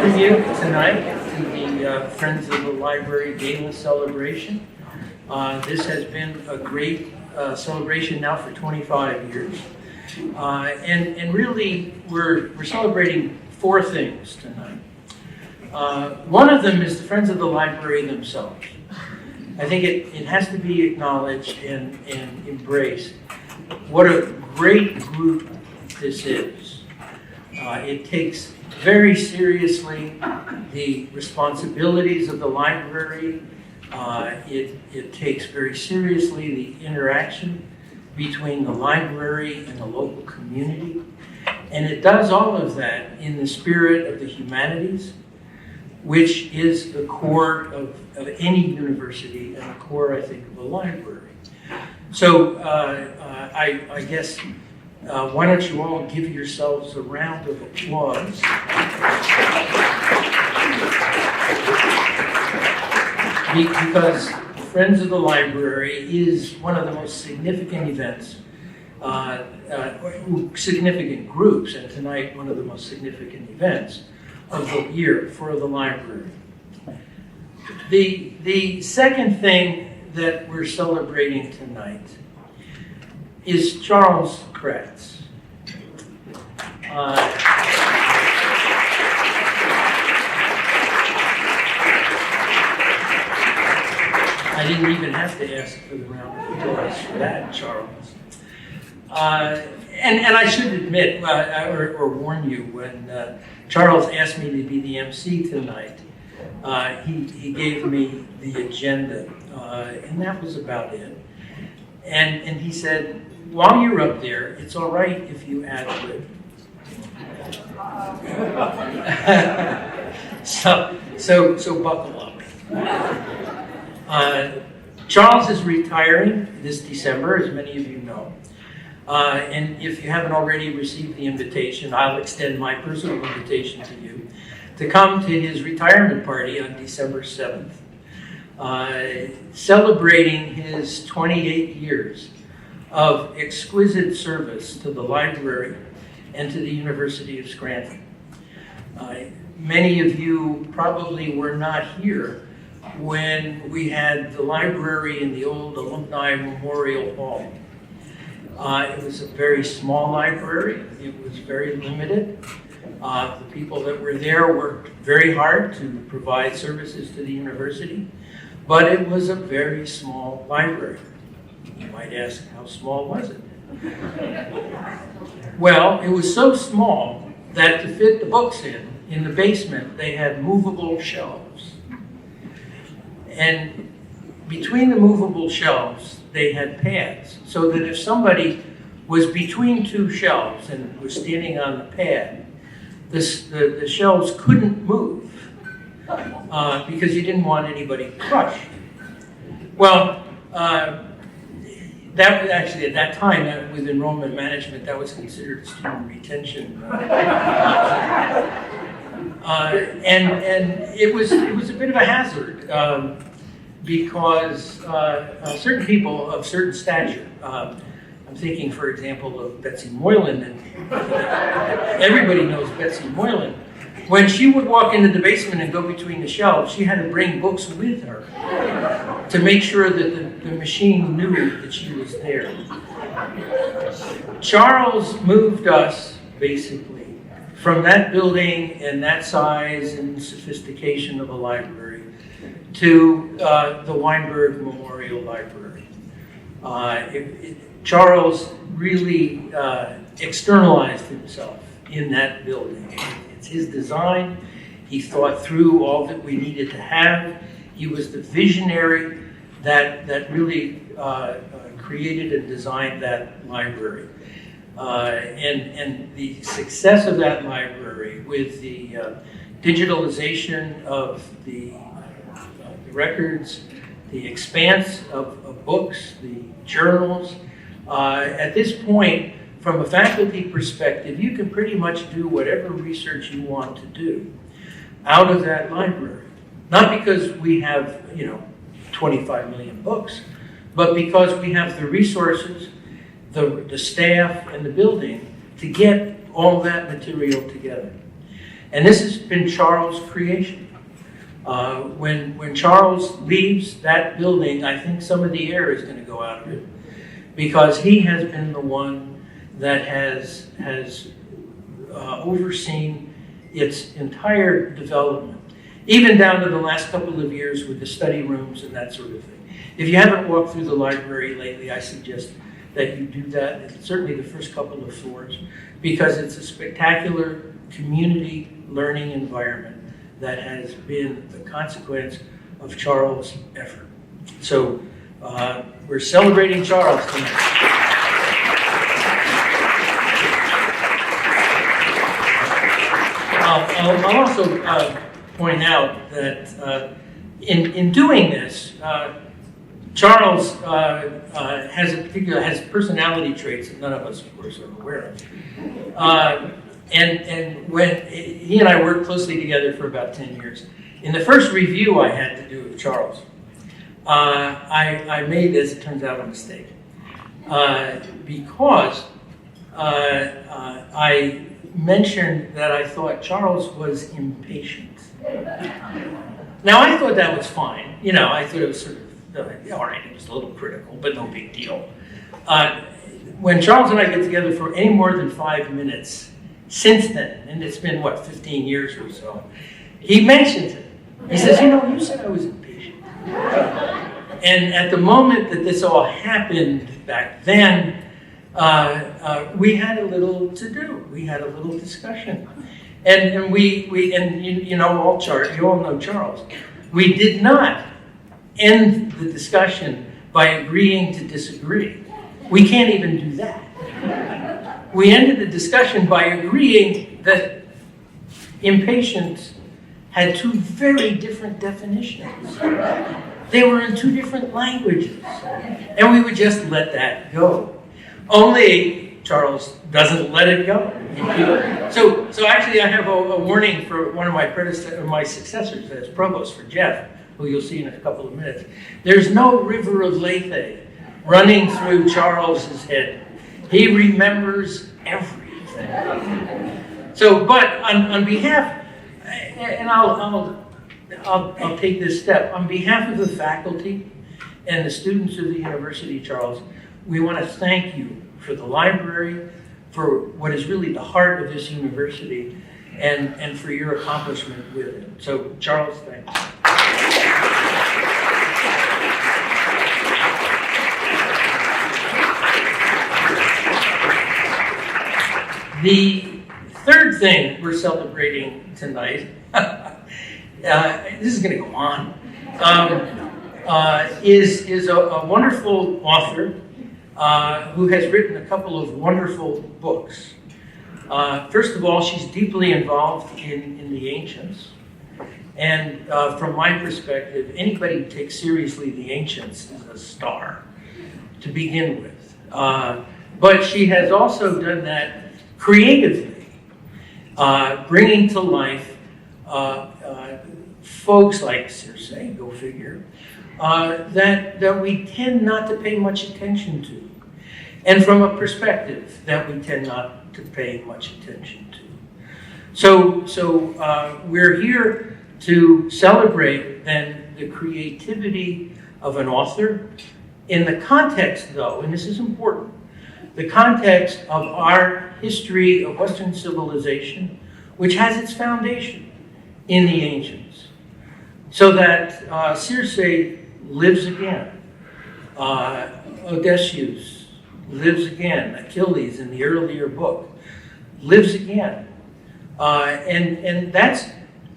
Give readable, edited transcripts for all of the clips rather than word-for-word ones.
welcome you tonight to the Friends of the Library Gala celebration. This has been a great celebration now for 25 years. And really, we're celebrating four things tonight. One of them is the Friends of the Library themselves. I think it has to be acknowledged and embraced what a great group this is. It takes very seriously the responsibilities of the library. It takes very seriously the interaction between the library and the local community. And it does all of that in the spirit of the humanities, which is the core of any university and the core, I think, of a library. So I guess, why don't you all give yourselves a round of applause. Because Friends of the Library is one of the most significant events, significant groups, and tonight one of the most significant events of the year for the library. The second thing that we're celebrating tonight is Charles Kratz. I didn't even have to ask for the round of applause for that, Charles. And I should admit, or warn you, when Charles asked me to be the MC tonight, he gave me the agenda, and that was about it. And he said, while you're up there, it's all right if you ad-lib. So buckle up. Charles is retiring this December, as many of you know. And if you haven't already received the invitation, I'll extend my personal invitation to you to come to his retirement party on December 7th, celebrating his 28 years of exquisite service to the library and to the University of Scranton. Many of you probably were not here when we had the library in the old Alumni Memorial Hall. It was a very small library. It was very limited. The people that were there worked very hard to provide services to the university, but it was a very small library. You might ask, how small was it? Well, it was so small that to fit the books in the basement, they had movable shelves. And between the movable shelves, they had pads, so that if somebody was between two shelves and was standing on the pad, the shelves couldn't move because you didn't want anybody crushed. Well, that was actually, at that time, with enrollment management, that was considered student retention. And it was a bit of a hazard because certain people of certain stature, I'm thinking, for example, of Betsy Moylan, and everybody knows Betsy Moylan. When she would walk into the basement and go between the shelves, she had to bring books with her to make sure that the machine knew that she was there. Charles moved us, basically, from that building and that size and sophistication of a library to the Weinberg Memorial Library. Charles really externalized himself in that building. It's his design. He thought through all that we needed to have. He was the visionary that really created and designed that library. And the success of that library with the digitalization of the records, the expanse of books, the journals. At this point, from a faculty perspective, you can pretty much do whatever research you want to do out of that library. Not because we have, 25 million books, but because we have the resources, the staff, and the building to get all that material together. And this has been Charles' creation. When Charles leaves that building, I think some of the air is going to go out of it, because he has been the one that has overseen its entire development, even down to the last couple of years with the study rooms and that sort of thing. If you haven't walked through the library lately, I suggest that you do that. It's certainly the first couple of floors, because it's a spectacular community learning environment that has been the consequence of Charles' effort. So we're celebrating Charles tonight. I'll also point out that in doing this, Charles has personality traits that none of us, of course, are aware of. And when he and I worked closely together for about 10 years, in the first review I had to do with Charles, I made, as it turns out, a mistake. Because I mentioned that I thought Charles was impatient. Now, I thought that was fine. You know, I thought it was sort of, all right, it was a little critical, but no big deal. When Charles and I get together for any more than 5 minutes, since then, and it's been, 15 years or so, he mentions it. He says, you said I was impatient. And at the moment that this all happened back then, we had a little to do. We had a little discussion. And you all know Charles. We did not end the discussion by agreeing to disagree. We can't even do that. We ended the discussion by agreeing that impatience had two very different definitions. They were in two different languages. And we would just let that go. Only Charles doesn't let it go. So actually I have a warning for one of my successors as provost, for Jeff, who you'll see in a couple of minutes. There's no river of Lethe running through Charles's head. He remembers everything. So, but on behalf, and I'll take this step, on behalf of the faculty and the students of the University, Charles, we want to thank you for the library, for what is really the heart of this university, and for your accomplishment with it. So, Charles, thanks. The third thing we're celebrating tonight, this is going to go on, is a wonderful author who has written a couple of wonderful books. First of all, she's deeply involved in the ancients. And from my perspective, anybody who takes seriously the ancients is a star to begin with. But she has also done that creatively, bringing to life folks like Circe, go figure, that we tend not to pay much attention to, and from a perspective that we tend not to pay much attention to. So we're here to celebrate then the creativity of an author in the context, though, and this is important, the context of our history of Western civilization, which has its foundation in the ancients. So that Circe lives again, Odysseus lives again, Achilles in the earlier book lives again. And that's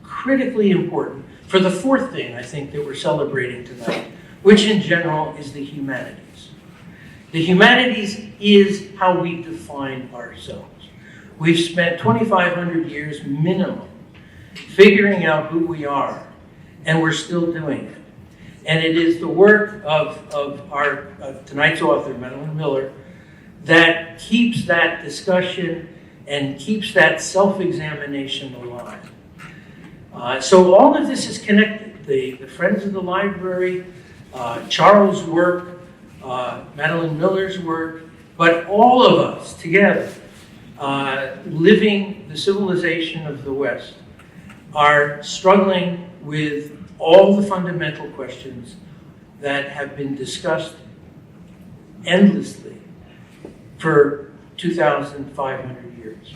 critically important for the fourth thing I think that we're celebrating tonight, which in general is the humanities. The humanities is how we define ourselves. We've spent 2,500 years minimum figuring out who we are, and we're still doing it. And it is the work of tonight's author, Madeline Miller, that keeps that discussion and keeps that self-examination alive. So all of this is connected. The Friends of the Library, Charles' work, Madeline Miller's work, but all of us together living the civilization of the West are struggling with all the fundamental questions that have been discussed endlessly for 2,500 years.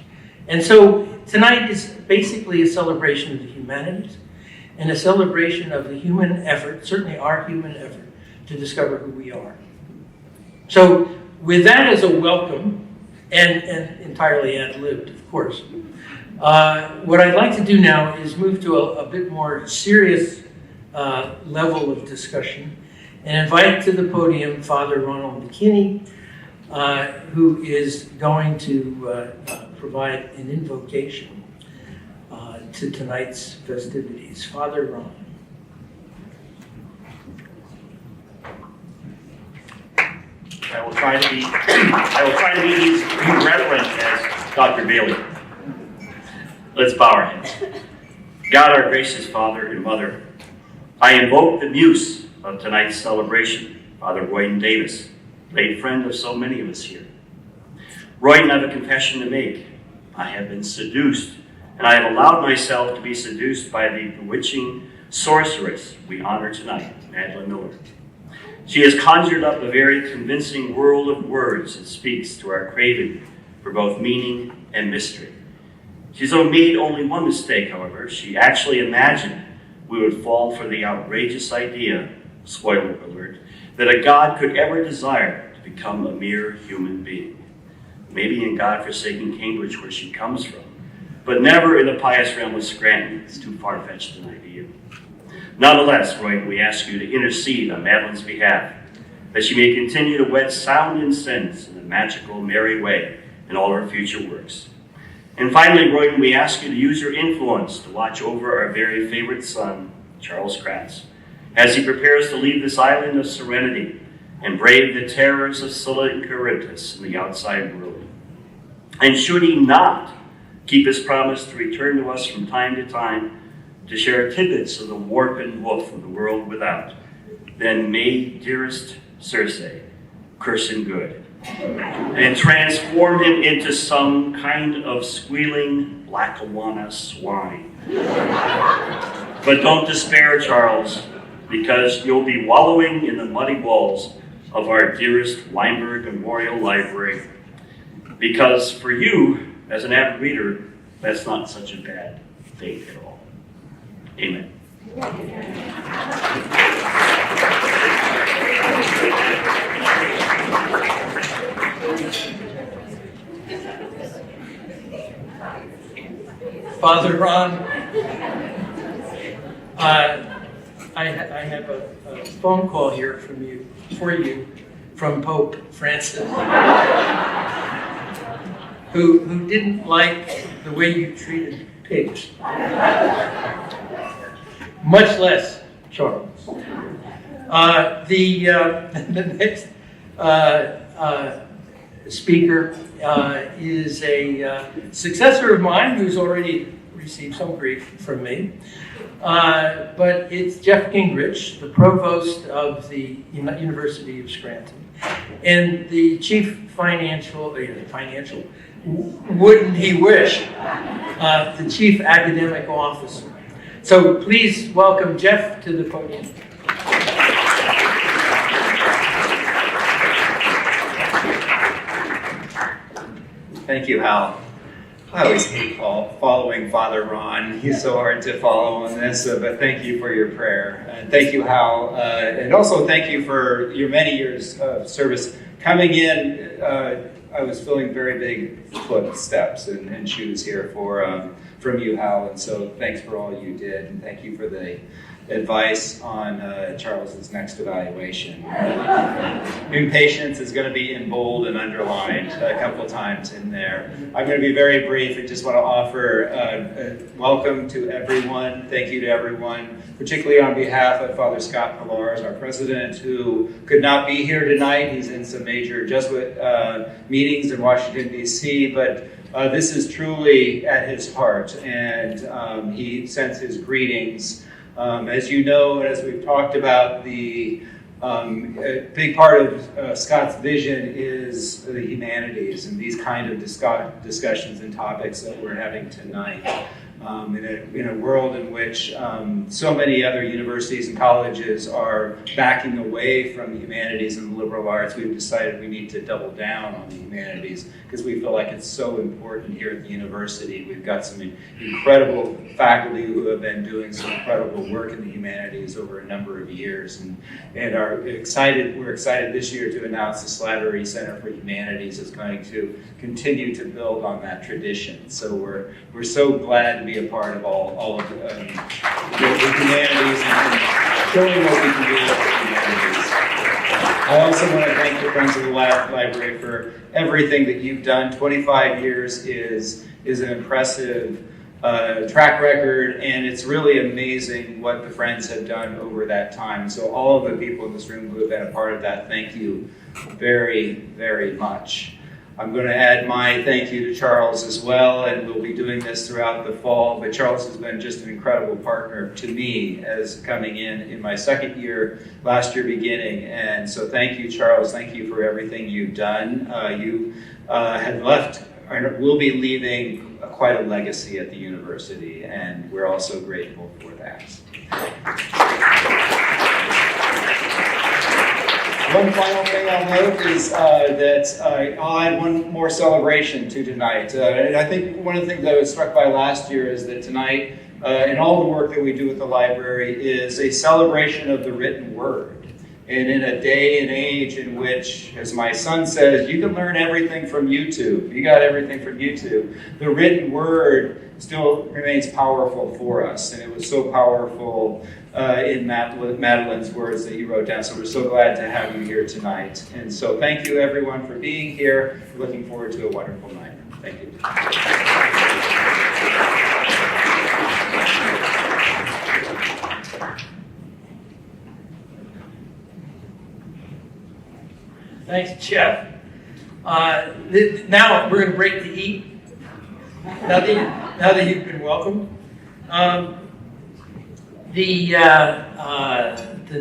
And so tonight is basically a celebration of the humanities and a celebration of the human effort, certainly our human effort, to discover who we are. So with that as a welcome, and entirely ad-libbed, of course, what I'd like to do now is move to a bit more serious level of discussion and invite to the podium Father Ronald McKinney, who is going to provide an invocation to tonight's festivities. Father Ron. I will try to be as irreverent as Dr. Bailey. Let's bow our heads. God, our gracious Father and Mother, I invoke the muse of tonight's celebration, Father Royden Davis, late friend of so many of us here. Royden, I have a confession to make. I have been seduced, and I have allowed myself to be seduced by the bewitching sorceress we honor tonight, Madeline Miller. She has conjured up a very convincing world of words that speaks to our craving for both meaning and mystery. She's made only one mistake, however. She actually imagined we would fall for the outrageous idea, spoiler alert, that a God could ever desire to become a mere human being. Maybe in God-forsaken Cambridge, where she comes from, but never in the pious realm of Scranton. It's too far-fetched an idea. Nonetheless, Roy, we ask you to intercede on Madeline's behalf, that she may continue to wed sound incense in a magical, merry way in all her future works. And finally, Roy, we ask you to use your influence to watch over our very favorite son, Charles Kratz, as he prepares to leave this island of serenity and brave the terrors of Scylla and Charybdis in the outside world. And should he not keep his promise to return to us from time to time to share tidbits of the warp and woof of the world without, then may dearest Circe curse him good and transform him into some kind of squealing Lackawanna swine. But don't despair, Charles, because you'll be wallowing in the muddy walls of our dearest Weinberg Memorial Library, because for you, as an avid reader, that's not such a bad thing at all. Amen. Father Ron, I have a phone call here for you from Pope Francis, who didn't like the way you treated pigs, much less Charles. The next speaker is a successor of mine who's already received some grief from me. But it's Jeff Gingrich, the provost of the University of Scranton, and the chief financial, wouldn't he wish, the chief academic officer. So please welcome Jeff to the podium. Thank you, Hal. I always hate following Father Ron. He's so hard to follow on this, but thank you for your prayer. And thank you, Hal. And also thank you for your many years of service. Coming in, I was feeling very big footsteps and shoes here from you, Hal. And so thanks for all you did. And thank you for the advice on Charles's next evaluation. Impatience is going to be in bold and underlined a couple times in there. I'm going to be very brief and just want to offer a welcome to everyone. Thank you to everyone, particularly on behalf of Father Scott Pallars, our president, who could not be here tonight. He's in some major Jesuit meetings in Washington, D.C., but this is truly at his heart, and he sends his greetings. As you know, as we've talked about, a big part of Scott's vision is the humanities and these kind of discussions and topics that we're having tonight. In a world in which so many other universities and colleges are backing away from the humanities and the liberal arts, we've decided we need to double down on the humanities because we feel like it's so important here at the university. We've got some incredible faculty who have been doing some incredible work in the humanities over a number of years, and we're excited this year to announce the Slattery Center for Humanities is going to continue to build on that tradition. So we're so glad to be a part of all of the humanities and showing what we can do with the humanities. I also want to thank the Friends of the Library for everything that you've done. 25 years is an impressive track record, and it's really amazing what the Friends have done over that time. So all of the people in this room who have been a part of that, thank you very, very much. I'm going to add my thank you to Charles as well, and we'll be doing this throughout the fall, but Charles has been just an incredible partner to me as coming in my second year, last year beginning, and so thank you, Charles. Thank you for everything you've done. You have left, or will be leaving quite a legacy at the university, and we're also grateful for that. One final thing I'll note is that I'll add one more celebration to tonight. And I think one of the things I was struck by last year is that tonight, and all the work that we do at the library, is a celebration of the written word. And in a day and age in which, as my son says, you can learn everything from YouTube. You got everything from YouTube. The written word still remains powerful for us. And it was so powerful in Madeline's words that you wrote down. So we're so glad to have you here tonight. And so thank you, everyone, for being here. Looking forward to a wonderful night. Thank you. Thanks, Jeff. Now we're going to break the heat. Now that you've been welcomed. The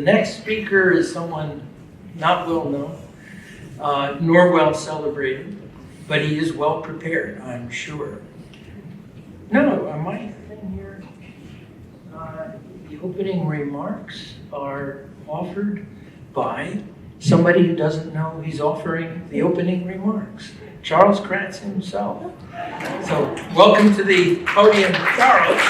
next speaker is someone not well known, nor well celebrated, but he is well prepared, I'm sure. No, my thing here, the opening remarks are offered by somebody who doesn't know he's offering the opening remarks, Charles Kratz himself. So welcome to the podium, Charles.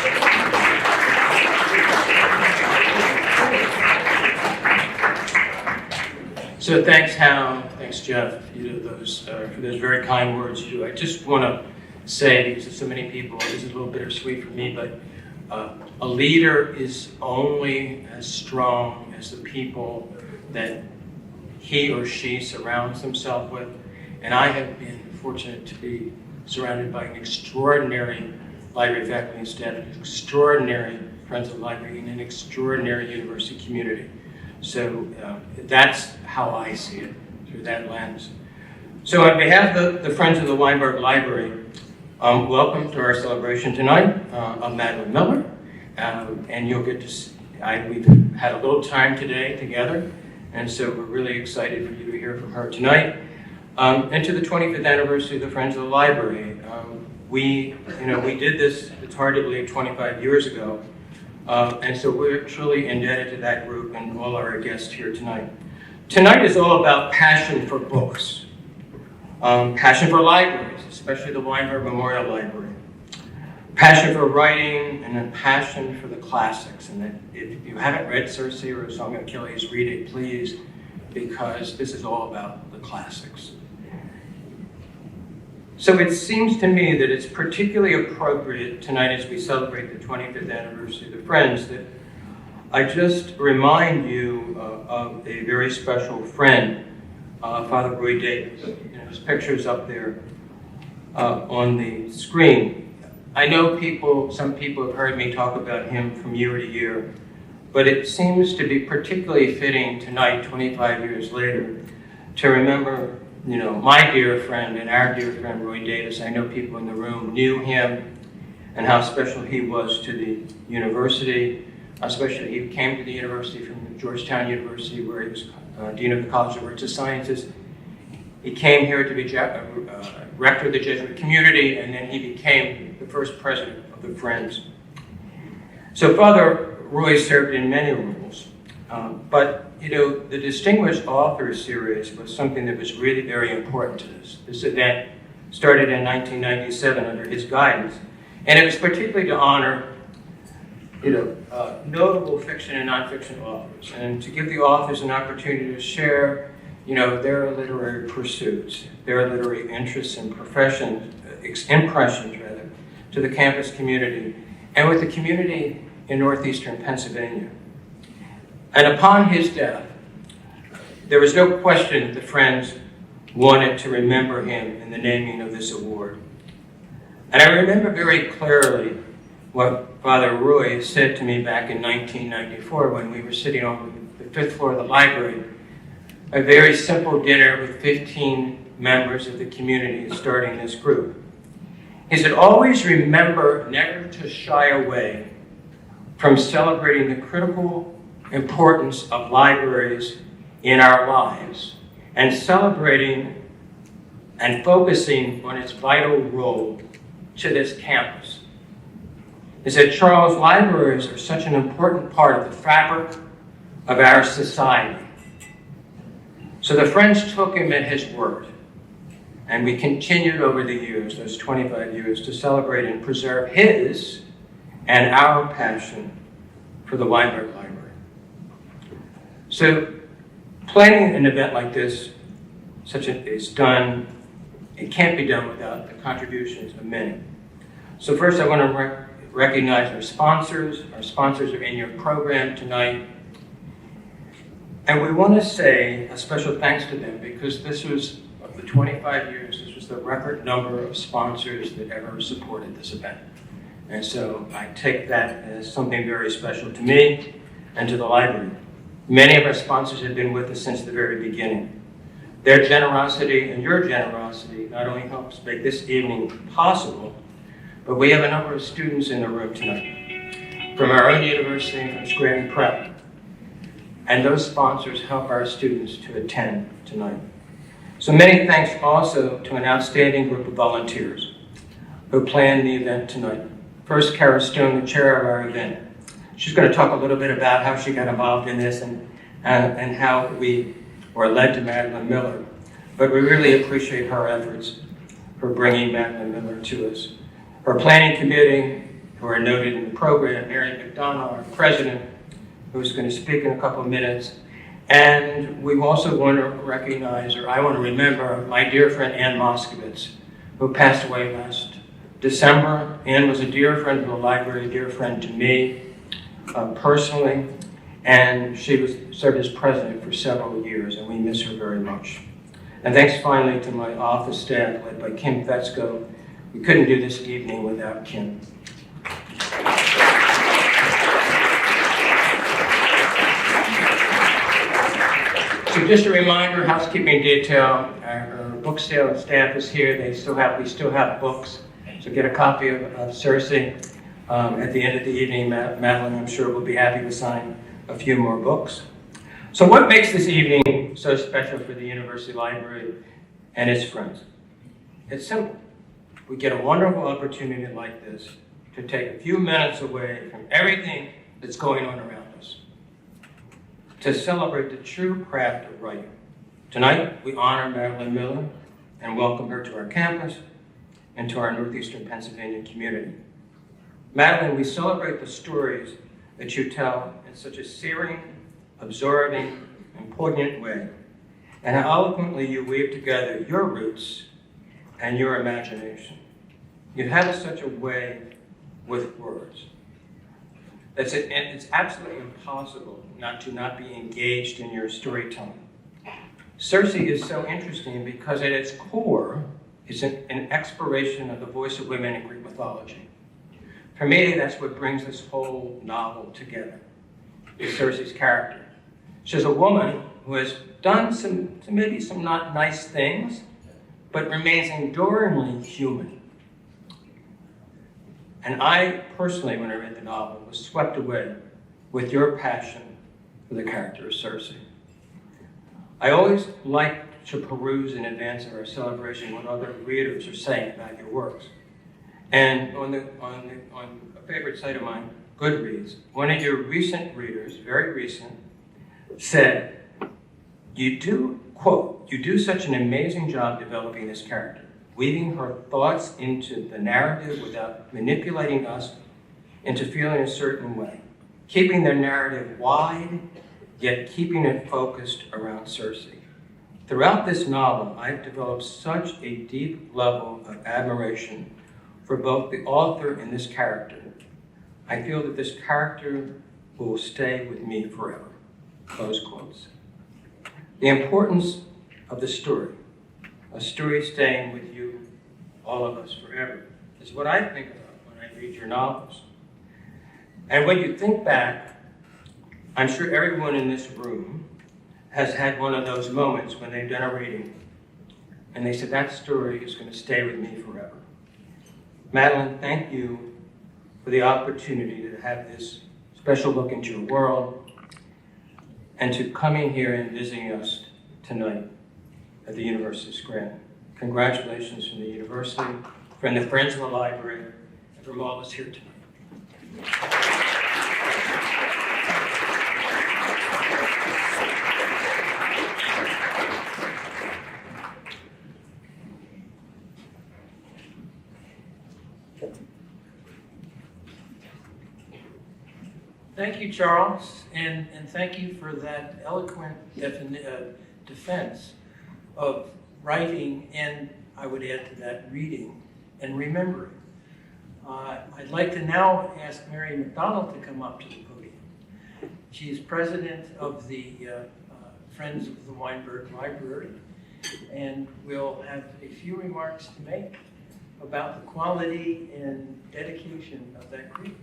So thanks, Hal. Thanks, Jeff, for those very kind words. I just want to say, because there's so many people, this is a little bittersweet for me, but a leader is only as strong as the people that he or she surrounds himself with. And I have been fortunate to be surrounded by an extraordinary library faculty and staff, extraordinary Friends of the Library, and an extraordinary university community. So that's how I see it, through that lens. So on behalf of the Friends of the Weinberg Library, welcome to our celebration tonight. I'm Madeline Miller, and you'll get to see, we've had a little time today together, and so we're really excited for you to hear from her tonight. And to the 25th anniversary of the Friends of the Library. We did this, it's hard to believe, 25 years ago. And so we're truly indebted to that group and all our guests here tonight. Tonight is all about passion for books, passion for libraries, especially the Weinberg Memorial Library, passion for writing, and a passion for the classics. And that if you haven't read Circe or A Song of Achilles, read it, please, because this is all about the classics. So it seems to me that it's particularly appropriate tonight as we celebrate the 25th anniversary of the Friends that I just remind you of a very special friend, Father Royden. His picture's up there on the screen. I know some people have heard me talk about him from year to year, but it seems to be particularly fitting tonight, 25 years later, to remember my dear friend and our dear friend Roy Davis. I know people in the room knew him and how special he was to the university, especially he came to the university from Georgetown University where he was Dean of the College of Arts and Sciences. He came here to be rector of the Jesuit community, and then he became the first president of the Friends. So Father Roy served in many roles, but the Distinguished Authors Series was something that was really very important to us. This event started in 1997 under his guidance, and it was particularly to honor notable fiction and nonfiction authors, and to give the authors an opportunity to share, their literary pursuits, their literary interests and impressions to the campus community, and with the community in northeastern Pennsylvania. And upon his death, there was no question that the Friends wanted to remember him in the naming of this award. And I remember very clearly what Father Roy said to me back in 1994 when we were sitting on the 5th floor of the library, a very simple dinner with 15 members of the community starting this group. He said, always remember never to shy away from celebrating the critical importance of libraries in our lives and celebrating and focusing on its vital role to this campus. He said, Charles, libraries are such an important part of the fabric of our society. So the Friends took him at his word, and we continued over the years, those 25 years, to celebrate and preserve his and our passion for the Weinberg Library. So planning an event like this, it can't be done without the contributions of many. So first I want to recognize our sponsors. Our sponsors are in your program tonight. And we want to say a special thanks to them because this was, of the 25 years, this was the record number of sponsors that ever supported this event. And so I take that as something very special to me and to the library. Many of our sponsors have been with us since the very beginning. Their generosity and your generosity not only helps make this evening possible, but we have a number of students in the room tonight from our own university and from Scranton Prep. And those sponsors help our students to attend tonight. So many thanks also to an outstanding group of volunteers who planned the event tonight. First, Kara Stone, the chair of our event. She's going to talk a little bit about how she got involved in this and how we were led to Madeline Miller. But we really appreciate her efforts for bringing Madeline Miller to us. Her planning committee, who are noted in the program, Mary McDonough, our president, who's going to speak in a couple of minutes. And we also want to recognize, or I want to remember, my dear friend Ann Moskowitz, who passed away last December. Ann was a dear friend of the library, a dear friend to me personally, and she served as president for several years, and we miss her very much. And thanks finally to my office staff, led by Kim Fetzko. We couldn't do this evening without Kim. So just a reminder, housekeeping detail, our book sale staff is here. We still have books. So get a copy of Circe. At the end of the evening, Madeline, I'm sure, will be happy to sign a few more books. So what makes this evening so special for the University Library and its friends? It's simple. We get a wonderful opportunity like this to take a few minutes away from everything that's going on around us, to celebrate the true craft of writing. Tonight, we honor Madeline Miller and welcome her to our campus and to our northeastern Pennsylvania community. Madeline, we celebrate the stories that you tell in such a searing, absorbing, and poignant way, and how eloquently you weave together your roots and your imagination. You have such a way with words. It's absolutely impossible not to be engaged in your storytelling. Circe is so interesting because at its core, it's an exploration of the voice of women in Greek mythology. For me, that's what brings this whole novel together, is Circe's character. She's a woman who has done maybe some not nice things, but remains enduringly human. And I personally, when I read the novel, was swept away with your passion for the character of Circe. I always liked to peruse in advance of our celebration what other readers are saying about your works. And on a favorite site of mine, Goodreads, one of your recent readers, very recent, said, you do, quote, you do such an amazing job developing this character, weaving her thoughts into the narrative without manipulating us into feeling a certain way, keeping the narrative wide, yet keeping it focused around Circe. Throughout this novel, I've developed such a deep level of admiration for both the author and this character. I feel that this character will stay with me forever. Close quotes. The importance of the story, a story staying with you, all of us forever, is what I think about when I read your novels. And when you think back, I'm sure everyone in this room has had one of those moments when they've done a reading and they said, that story is going to stay with me forever. Madeline, thank you for the opportunity to have this special look into your world and to coming here and visiting us tonight at the University of Scranton. Congratulations from the university, from the Friends of the Library, and from all of us here tonight. Thank you, Charles, and thank you for that eloquent defense of writing, and I would add to that, reading and remembering. I'd like to now ask Mary McDonald to come up to the podium. She is president of the Friends of the Weinberg Library, and will have a few remarks to make about the quality and dedication of that group.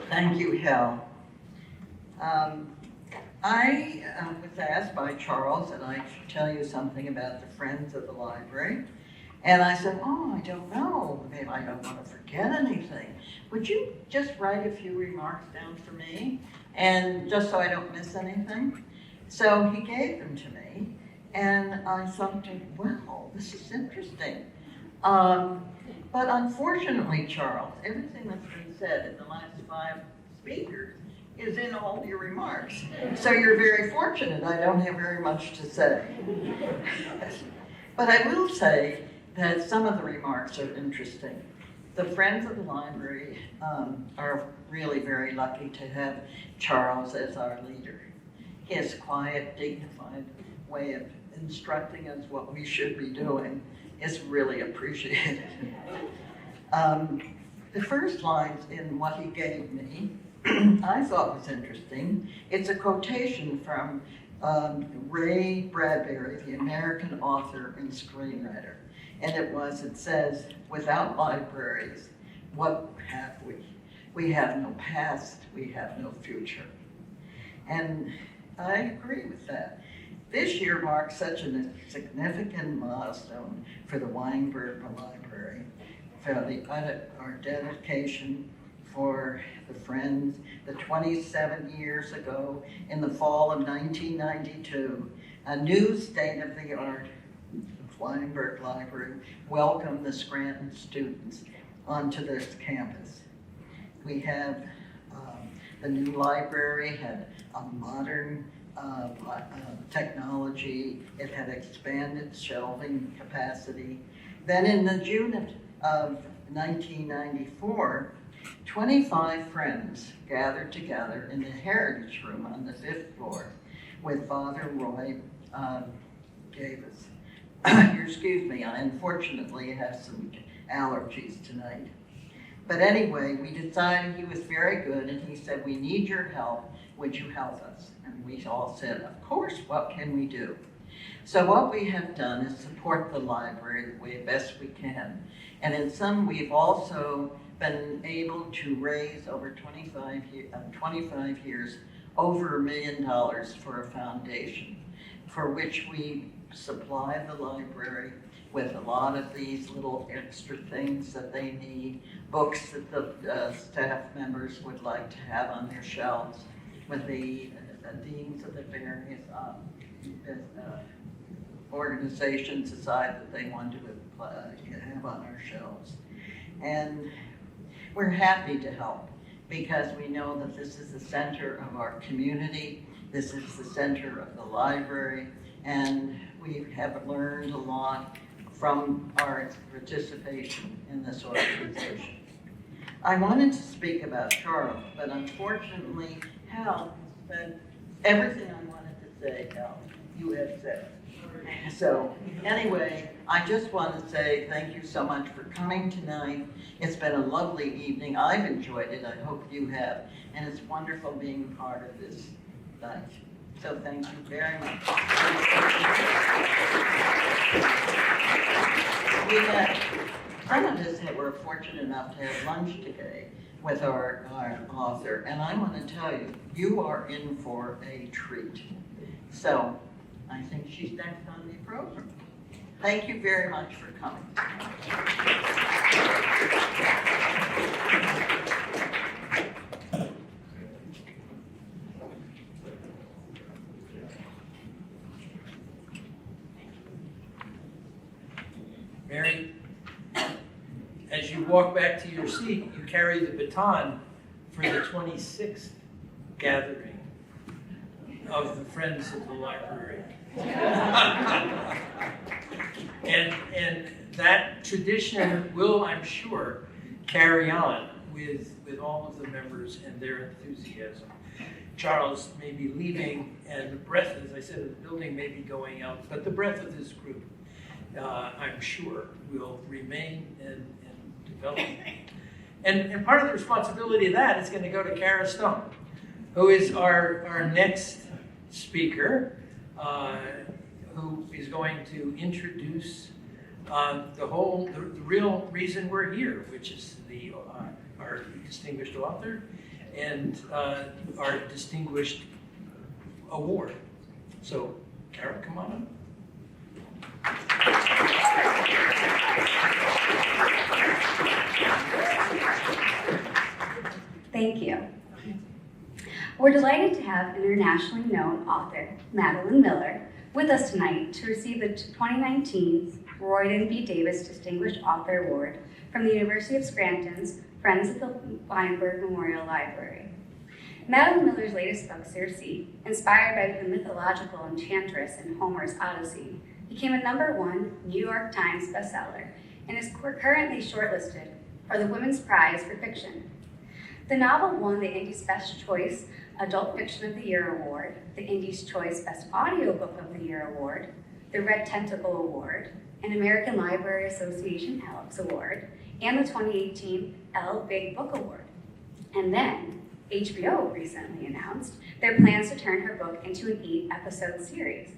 Thank you, Hal. I was asked by Charles that I should tell you something about the Friends of the Library. And I said, oh, I don't know. Maybe I don't want to forget anything. Would you just write a few remarks down for me? And just so I don't miss anything. So he gave them to me. And I thought, wow, this is interesting. But unfortunately, Charles, everything that's been said in the last 5 speakers is in all your remarks. So you're very fortunate. I don't have very much to say. But I will say that some of the remarks are interesting. The Friends of the Library are really very lucky to have Charles as our leader. His quiet, dignified way of instructing us what we should be doing is really appreciated. The first lines in what he gave me, I thought was interesting. It's a quotation from Ray Bradbury, the American author and screenwriter. And it says, without libraries, what have we? We have no past, we have no future. And I agree with that. This year marks such a significant milestone for the Weinberg Library, for our dedication for the Friends. The 27 years ago, in the fall of 1992, a new state-of-the-art Weinberg Library welcomed the Scranton students onto this campus. We have the new library had a modern technology. It had expanded shelving capacity. Then in the June of 1994, 25 friends gathered together in the Heritage Room on the 5th floor with Father Roy Davis. Excuse me, I unfortunately have some allergies tonight. But anyway, we decided he was very good, and he said, we need your help. Would you help us? And we all said, of course, what can we do? So what we have done is support the library the way best we can. And in some, we've also been able to raise over 25 years, over $1 million for a foundation, for which we supply the library with a lot of these little extra things that they need, books that the staff members would like to have on their shelves, with the deans of the various organizations decide that they want to have on our shelves. And we're happy to help because we know that this is the center of our community, this is the center of the library, and we have learned a lot from our participation in this organization. I wanted to speak about Charles, but unfortunately, Hal said everything I wanted to say, Hal, you have said. So anyway, I just want to say thank you so much for coming tonight. It's been a lovely evening. I've enjoyed it. I hope you have. And it's wonderful being part of this night. So thank you very much. Some of us were fortunate enough to have lunch today with our author. And I want to tell you, you are in for a treat. So I think she's next on the program. Thank you very much for coming. Mary, as you walk back to your seat, you carry the baton for the 26th gathering of the Friends of the Library. and that tradition will, I'm sure, carry on with all of the members and their enthusiasm. Charles may be leaving, and the breath, as I said, of the building may be going out, but the breath of this group, I'm sure, will remain and develop. And part of the responsibility of that is going to go to Kara Stone, who is our next speaker, who is going to introduce the real reason we're here, which is our distinguished author and our distinguished award. So, Kara, come on up. Thank you. We're delighted to have internationally known author Madeline Miller with us tonight to receive the 2019 Royden B. Davis Distinguished Author Award from the University of Scranton's Friends of the Weinberg Memorial Library. Madeline Miller's latest book, Circe, inspired by the mythological enchantress in Homer's Odyssey, became a #1 New York Times bestseller and is currently shortlisted for the Women's Prize for Fiction. The novel won the Indies Best Choice Adult Fiction of the Year Award, the Indies Choice Best Audiobook of the Year Award, the Red Tentacle Award, an American Library Association Alex Award, and the 2018 Elle Big Book Award. And then, HBO recently announced their plans to turn her book into an 8-episode series.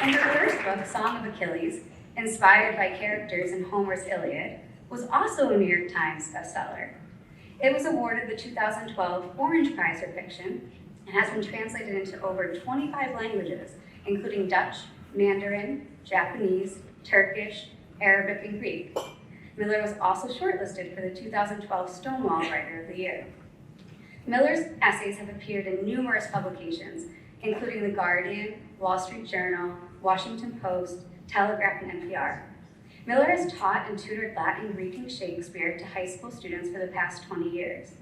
And her first book, Song of Achilles, inspired by characters in Homer's Iliad, was also a New York Times bestseller. It was awarded the 2012 Orange Prize for Fiction and has been translated into over 25 languages, including Dutch, Mandarin, Japanese, Turkish, Arabic, and Greek. Miller was also shortlisted for the 2012 Stonewall Writer of the Year. Miller's essays have appeared in numerous publications, including The Guardian, Wall Street Journal, Washington Post, Telegraph, and NPR. Miller has taught and tutored Latin, Greek, and Shakespeare to high school students for the past 20 years.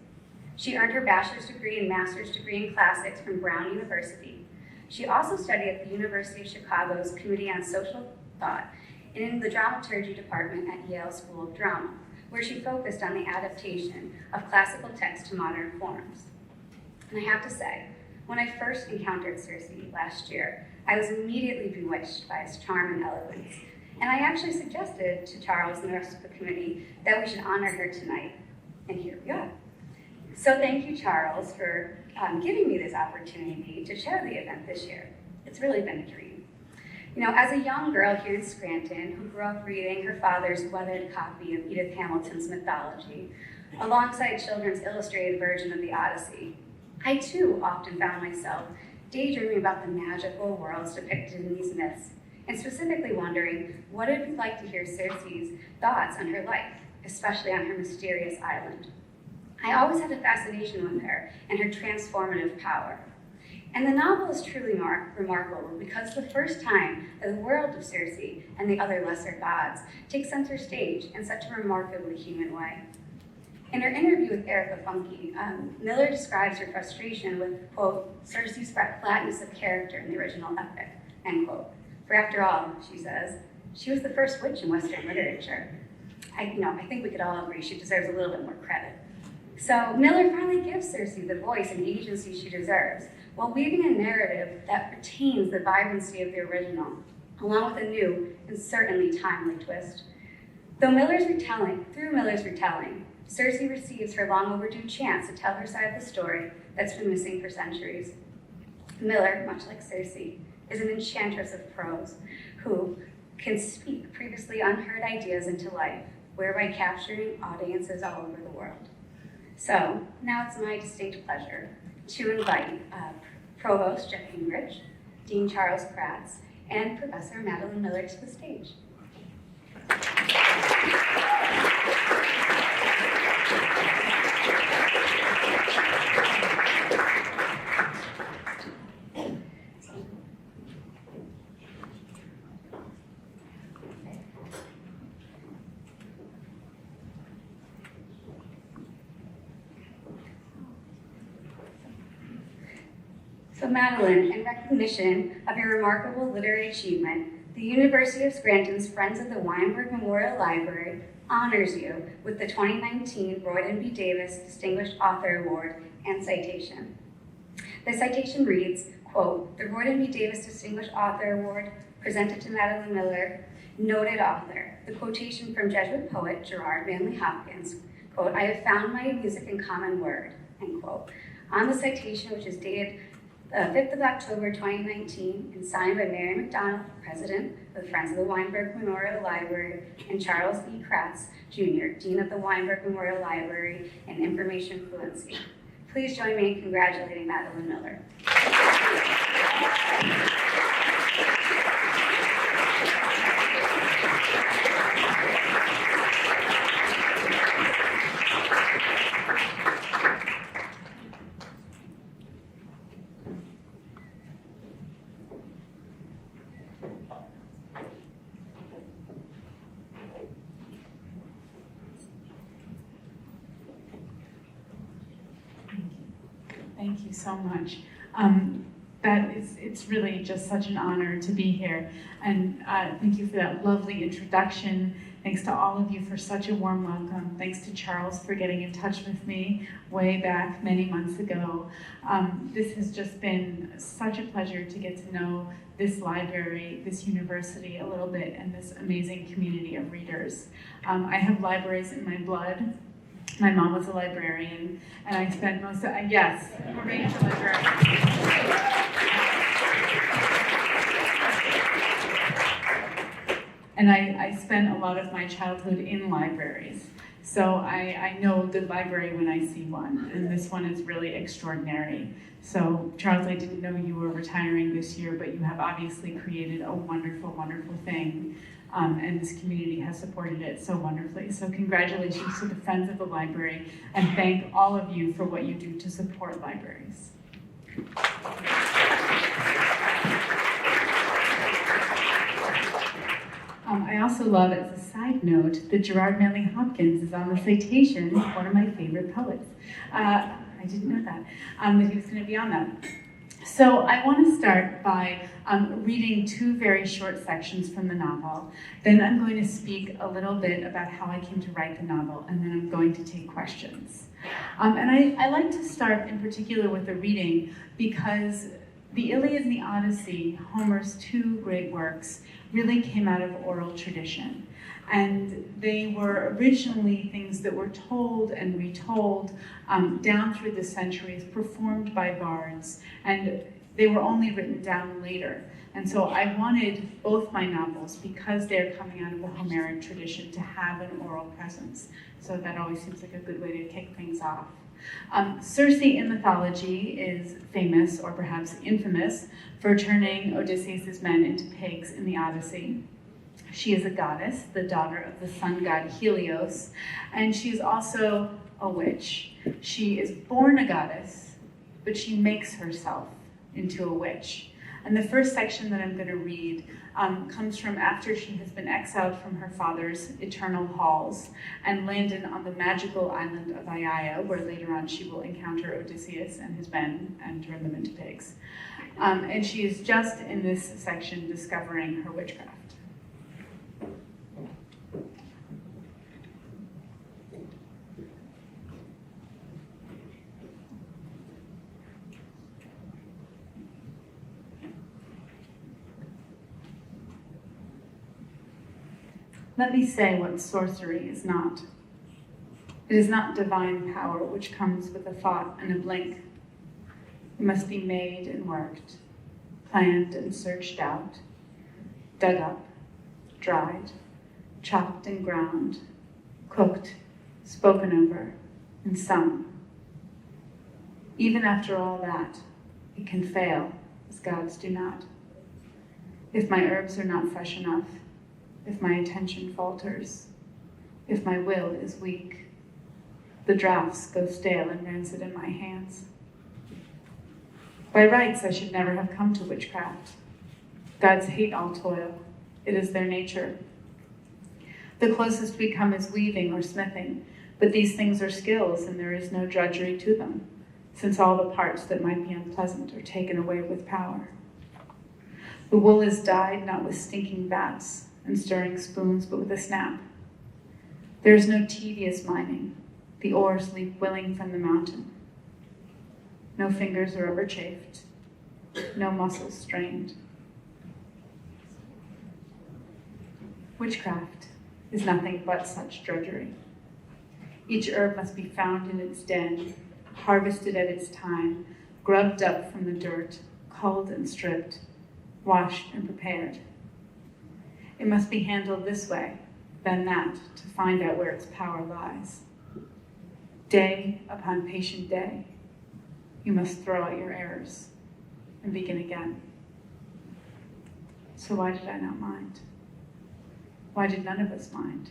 She earned her bachelor's degree and master's degree in classics from Brown University. She also studied at the University of Chicago's Committee on Social Thought and in the dramaturgy department at Yale School of Drama, where she focused on the adaptation of classical text to modern forms. And I have to say, when I first encountered Circe last year, I was immediately bewitched by its charm and eloquence. And I actually suggested to Charles and the rest of the committee that we should honor her tonight. And here we are. So thank you, Charles, for giving me this opportunity to chair the event this year. It's really been a dream. You know, as a young girl here in Scranton who grew up reading her father's weathered copy of Edith Hamilton's mythology, alongside children's illustrated version of the Odyssey, I too often found myself daydreaming about the magical worlds depicted in these myths, and specifically wondering what it would be like to hear Circe's thoughts on her life, especially on her mysterious island. I always had a fascination with her and her transformative power. And the novel is truly remarkable because the first time that the world of Circe and the other lesser gods takes center stage in such a remarkably human way. In her interview with Erica Funke, Miller describes her frustration with, quote, Circe's flatness of character in the original epic, end quote. For after all, she says, she was the first witch in Western literature. I think we could all agree she deserves a little bit more credit. So Miller finally gives Circe the voice and agency she deserves, while weaving a narrative that retains the vibrancy of the original, along with a new and certainly timely twist. Through Miller's retelling, Circe receives her long overdue chance to tell her side of the story that's been missing for centuries. Miller, much like Circe, is an enchantress of prose who can speak previously unheard ideas into life, whereby capturing audiences all over the world. So now it's my distinct pleasure to invite Provost Jeff Gingrich, Dean Charles Kratz, and Professor Madeline Miller to the stage. So Madeline, in recognition of your remarkable literary achievement, the University of Scranton's Friends of the Weinberg Memorial Library honors you with the 2019 Royden B. Davis Distinguished Author Award and citation. The citation reads, quote, the Royden B. Davis Distinguished Author Award presented to Madeline Miller, noted author. The quotation from Jesuit poet Gerard Manley Hopkins, quote, I have found my music in common word, end quote. On the citation, which is dated 5th of October 2019 and signed by Mary McDonald, President of the Friends of the Weinberg Memorial Library, and Charles E. Kratz, Jr., Dean of the Weinberg Memorial Library and Information Fluency. Please join me in congratulating Madeline Miller. Thank you so much. It's really just such an honor to be here. And thank you for that lovely introduction. Thanks to all of you for such a warm welcome. Thanks to Charles for getting in touch with me way back many months ago. This has just been such a pleasure to get to know this library, this university a little bit, and this amazing community of readers. I have libraries in my blood. My mom was a librarian, and I spent most of, yes, Moraine's a librarian. And I spent a lot of my childhood in libraries. So I know a good library when I see one, and this one is really extraordinary. So Charles, I didn't know you were retiring this year, but you have obviously created a wonderful, wonderful thing. And this community has supported it so wonderfully. So congratulations to the Friends of the Library, and thank all of you for what you do to support libraries. I also love, as a side note, that Gerard Manley Hopkins is on the citation, one of my favorite poets. I didn't know that he was going to be on that. So I want to start by reading two very short sections from the novel. Then I'm going to speak a little bit about how I came to write the novel, and then I'm going to take questions. And I like to start in particular with the reading because the Iliad and the Odyssey, Homer's two great works, really came out of oral tradition. And they were originally things that were told and retold down through the centuries, performed by bards, and they were only written down later. And so I wanted both my novels, because they're coming out of the Homeric tradition, to have an oral presence. So that always seems like a good way to kick things off. Circe in mythology is famous, or perhaps infamous, for turning Odysseus' men into pigs in the Odyssey. She is a goddess, the daughter of the sun god Helios, and she's also a witch. She is born a goddess, but she makes herself into a witch. And the first section that I'm going to read comes from after she has been exiled from her father's eternal halls and landed on the magical island of Aiaia, where later on she will encounter Odysseus and his men and turn them into pigs. And she is just in this section discovering her witchcraft. Let me say what sorcery is not. It is not divine power which comes with a thought and a blink. It must be made and worked, planned and searched out, dug up, dried, chopped and ground, cooked, spoken over, and sung. Even after all that, it can fail, as gods do not. If my herbs are not fresh enough, if my attention falters, if my will is weak, the draughts go stale and rancid in my hands. By rights, I should never have come to witchcraft. Gods hate all toil. It is their nature. The closest we come is weaving or smithing, but these things are skills and there is no drudgery to them, since all the parts that might be unpleasant are taken away with power. The wool is dyed not with stinking vats and stirring spoons, but with a snap. There is no tedious mining. The ores leap willing from the mountain. No fingers are ever chafed, no muscles strained. Witchcraft is nothing but such drudgery. Each herb must be found in its den, harvested at its time, grubbed up from the dirt, culled and stripped, washed and prepared. It must be handled this way, then that, to find out where its power lies. Day upon patient day, you must throw out your errors and begin again. So why did I not mind? Why did none of us mind?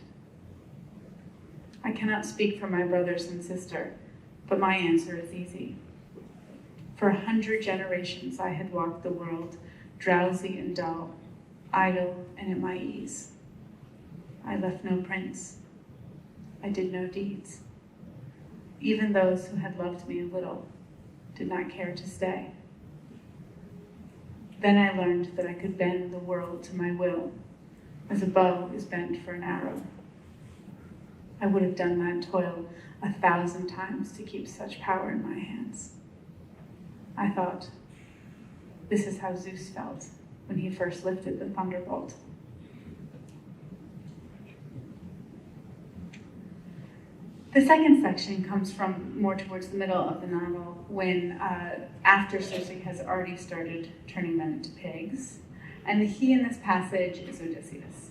I cannot speak for my brothers and sister, but my answer is easy. For 100 generations I had walked the world, drowsy and dull, idle and at my ease. I left no prints. I did no deeds. Even those who had loved me a little did not care to stay. Then I learned that I could bend the world to my will, as a bow is bent for an arrow. I would have done that toil 1,000 times to keep such power in my hands. I thought, this is how Zeus felt when he first lifted the thunderbolt. The second section comes from more towards the middle of the novel, when after Circe has already started turning men into pigs, and the he in this passage is Odysseus.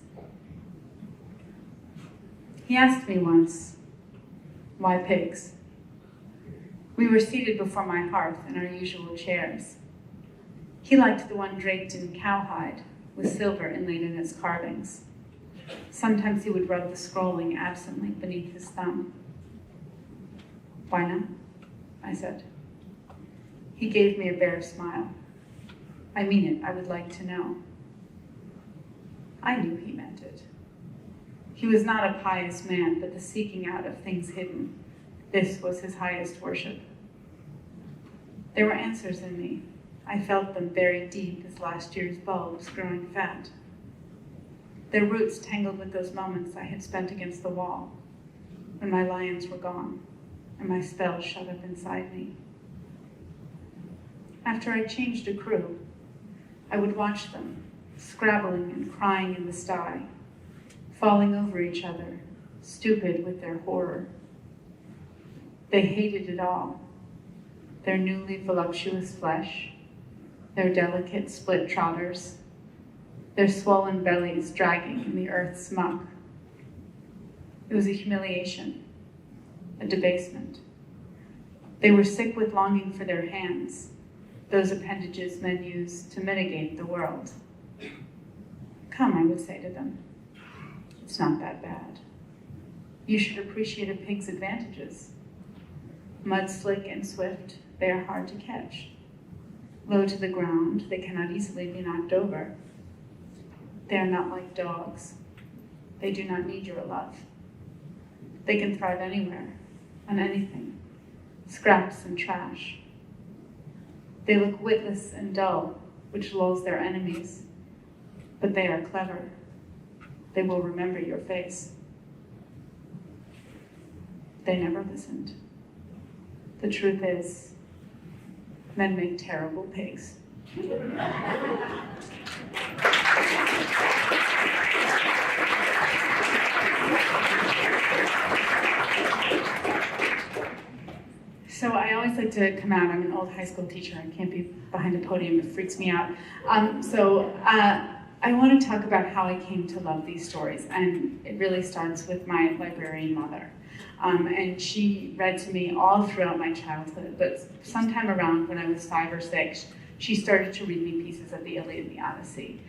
He asked me once, why pigs? We were seated before my hearth in our usual chairs. He liked the one draped in cowhide, with silver inlaid in its carvings. Sometimes he would rub the scrolling absently beneath his thumb. Why not? I said. He gave me a bare smile. I mean it, I would like to know. I knew he meant it. He was not a pious man, but the seeking out of things hidden, this was his highest worship. There were answers in me. I felt them buried deep as last year's bulbs growing fat. Their roots tangled with those moments I had spent against the wall, when my lions were gone, and my spell shut up inside me. After I changed a crew, I would watch them, scrabbling and crying in the sty, falling over each other, stupid with their horror. They hated it all, their newly voluptuous flesh, their delicate split trotters, their swollen bellies dragging in the earth's muck. It was a humiliation, a debasement, They were sick with longing for their hands, those appendages men use to mitigate the world. Come, I would say to them, it's not that bad. You should appreciate a pig's advantages. Mud slick and swift, they are hard to catch. Low to the ground, they cannot easily be knocked over. They are not like dogs. They do not need your love. They can thrive anywhere, on anything, scraps and trash. They look witless and dull, which lulls their enemies, but they are clever. They will remember your face. They never listened. The truth is, men make terrible pigs. So I always like to come out. I'm an old high school teacher. I can't be behind a podium. It freaks me out. I want to talk about how I came to love these stories. And it really starts with my librarian mother. And she read to me all throughout my childhood. But sometime around when I was 5 or 6, she started to read me pieces of the Iliad and the Odyssey.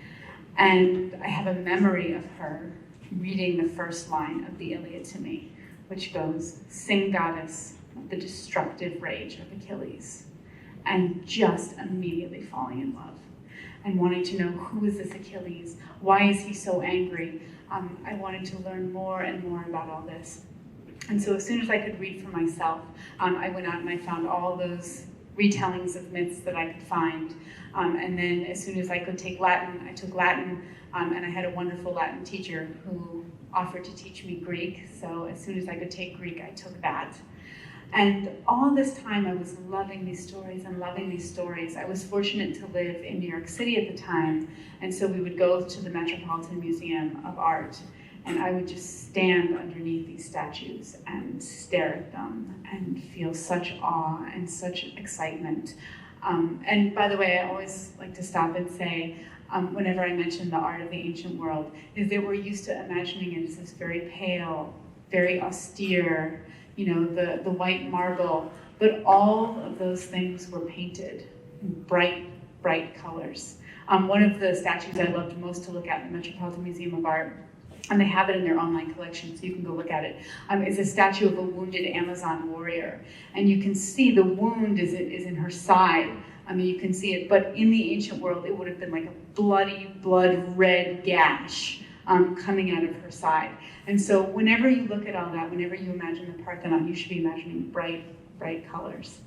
And I have a memory of her reading the first line of the Iliad to me, which goes, "Sing, goddess, the destructive rage of Achilles," and just immediately falling in love and wanting to know, who is this Achilles? Why is he so angry? I wanted to learn more and more about all this. And so as soon as I could read for myself, I went out and I found all those retellings of myths that I could find. And then as soon as I could take Latin, I took Latin, and I had a wonderful Latin teacher who offered to teach me Greek. So as soon as I could take Greek, I took that. And all this time I was loving these stories and loving these stories. I was fortunate to live in New York City at the time, and so we would go to the Metropolitan Museum of Art, and I would just stand underneath these statues and stare at them and feel such awe and such excitement. And by the way, I always like to stop and say, whenever I mention the art of the ancient world, is that we're used to imagining it as this very pale, very austere, the white marble, but all of those things were painted in bright, bright colors. One of the statues I loved most to look at in the Metropolitan Museum of Art, and they have it in their online collection, so you can go look at it, is a statue of a wounded Amazon warrior. And you can see the wound is in her side. You can see it, but in the ancient world, it would have been like a bloody, blood red gash coming out of her side. And so whenever you look at all that, whenever you imagine the Parthenon, you should be imagining bright, bright colors.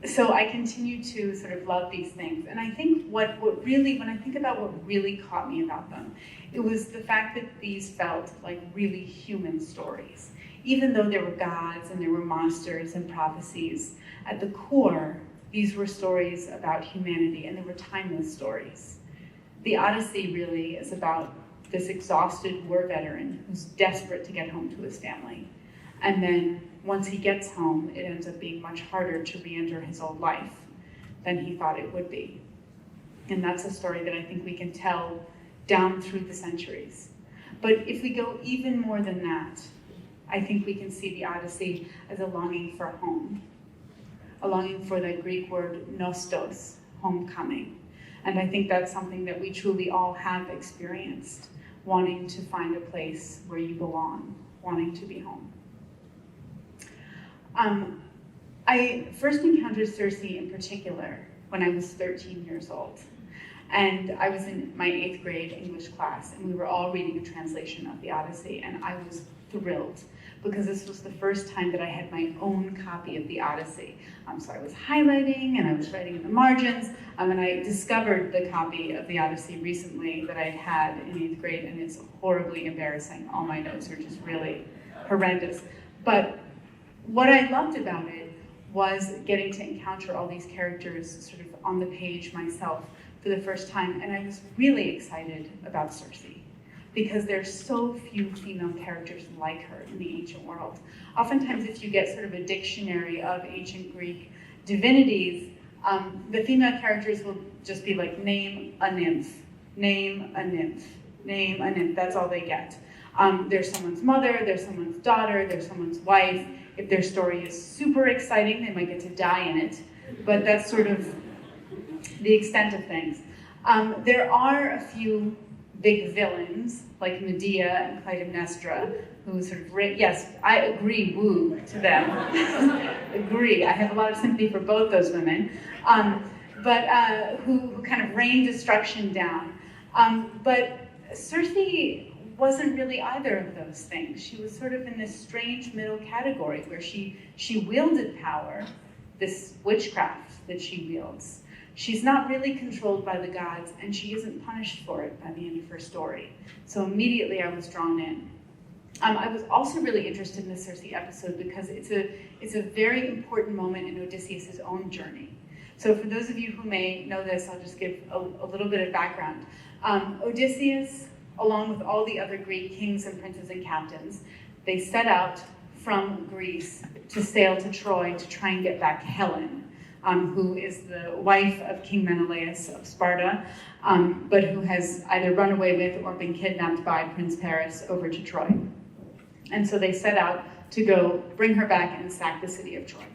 So I continue to sort of love these things. And I think what really, when I think about what really caught me about them, it was the fact that these felt like really human stories. Even though there were gods and there were monsters and prophecies, at the core, these were stories about humanity, and they were timeless stories. The Odyssey really is about this exhausted war veteran who's desperate to get home to his family. And then once he gets home, it ends up being much harder to re-enter his old life than he thought it would be. And that's a story that I think we can tell down through the centuries. But if we go even more than that, I think we can see the Odyssey as a longing for home, a longing for the Greek word nostos, homecoming. And I think that's something that we truly all have experienced, wanting to find a place where you belong, wanting to be home. I first encountered Circe in particular when I was 13 years old. And I was in my 8th grade English class, and we were all reading a translation of the Odyssey, and I was thrilled because this was the first time that I had my own copy of the Odyssey. So I was highlighting and I was writing in the margins, and I discovered the copy of the Odyssey recently that I had in 8th grade, and it's horribly embarrassing. All my notes are just really horrendous. But what I loved about it was getting to encounter all these characters sort of on the page myself for the first time, and I was really excited about Circe, because there's so few female characters like her in the ancient world. Oftentimes, if you get sort of a dictionary of ancient Greek divinities, the female characters will just be like, name a nymph, name a nymph, name a nymph. That's all they get. They're someone's mother, they're someone's daughter, they're someone's wife. If their story is super exciting, they might get to die in it. But that's sort of the extent of things. There are a few big villains, like Medea and Clytemnestra, who sort of, yes, I agree, woo, to them. Agree, I have a lot of sympathy for both those women, but who kind of rain destruction down. But Circe wasn't really either of those things. She was sort of in this strange middle category where she wielded power, this witchcraft that she wields. She's not really controlled by the gods, and she isn't punished for it by the end of her story. So immediately I was drawn in. I was also really interested in the Circe episode because it's a very important moment in Odysseus' own journey. So for those of you who may know this, I'll just give a little bit of background. Odysseus, along with all the other Greek kings and princes and captains, they set out from Greece to sail to Troy to try and get back Helen, who is the wife of King Menelaus of Sparta, but who has either run away with or been kidnapped by Prince Paris over to Troy. And so they set out to go bring her back and sack the city of Troy.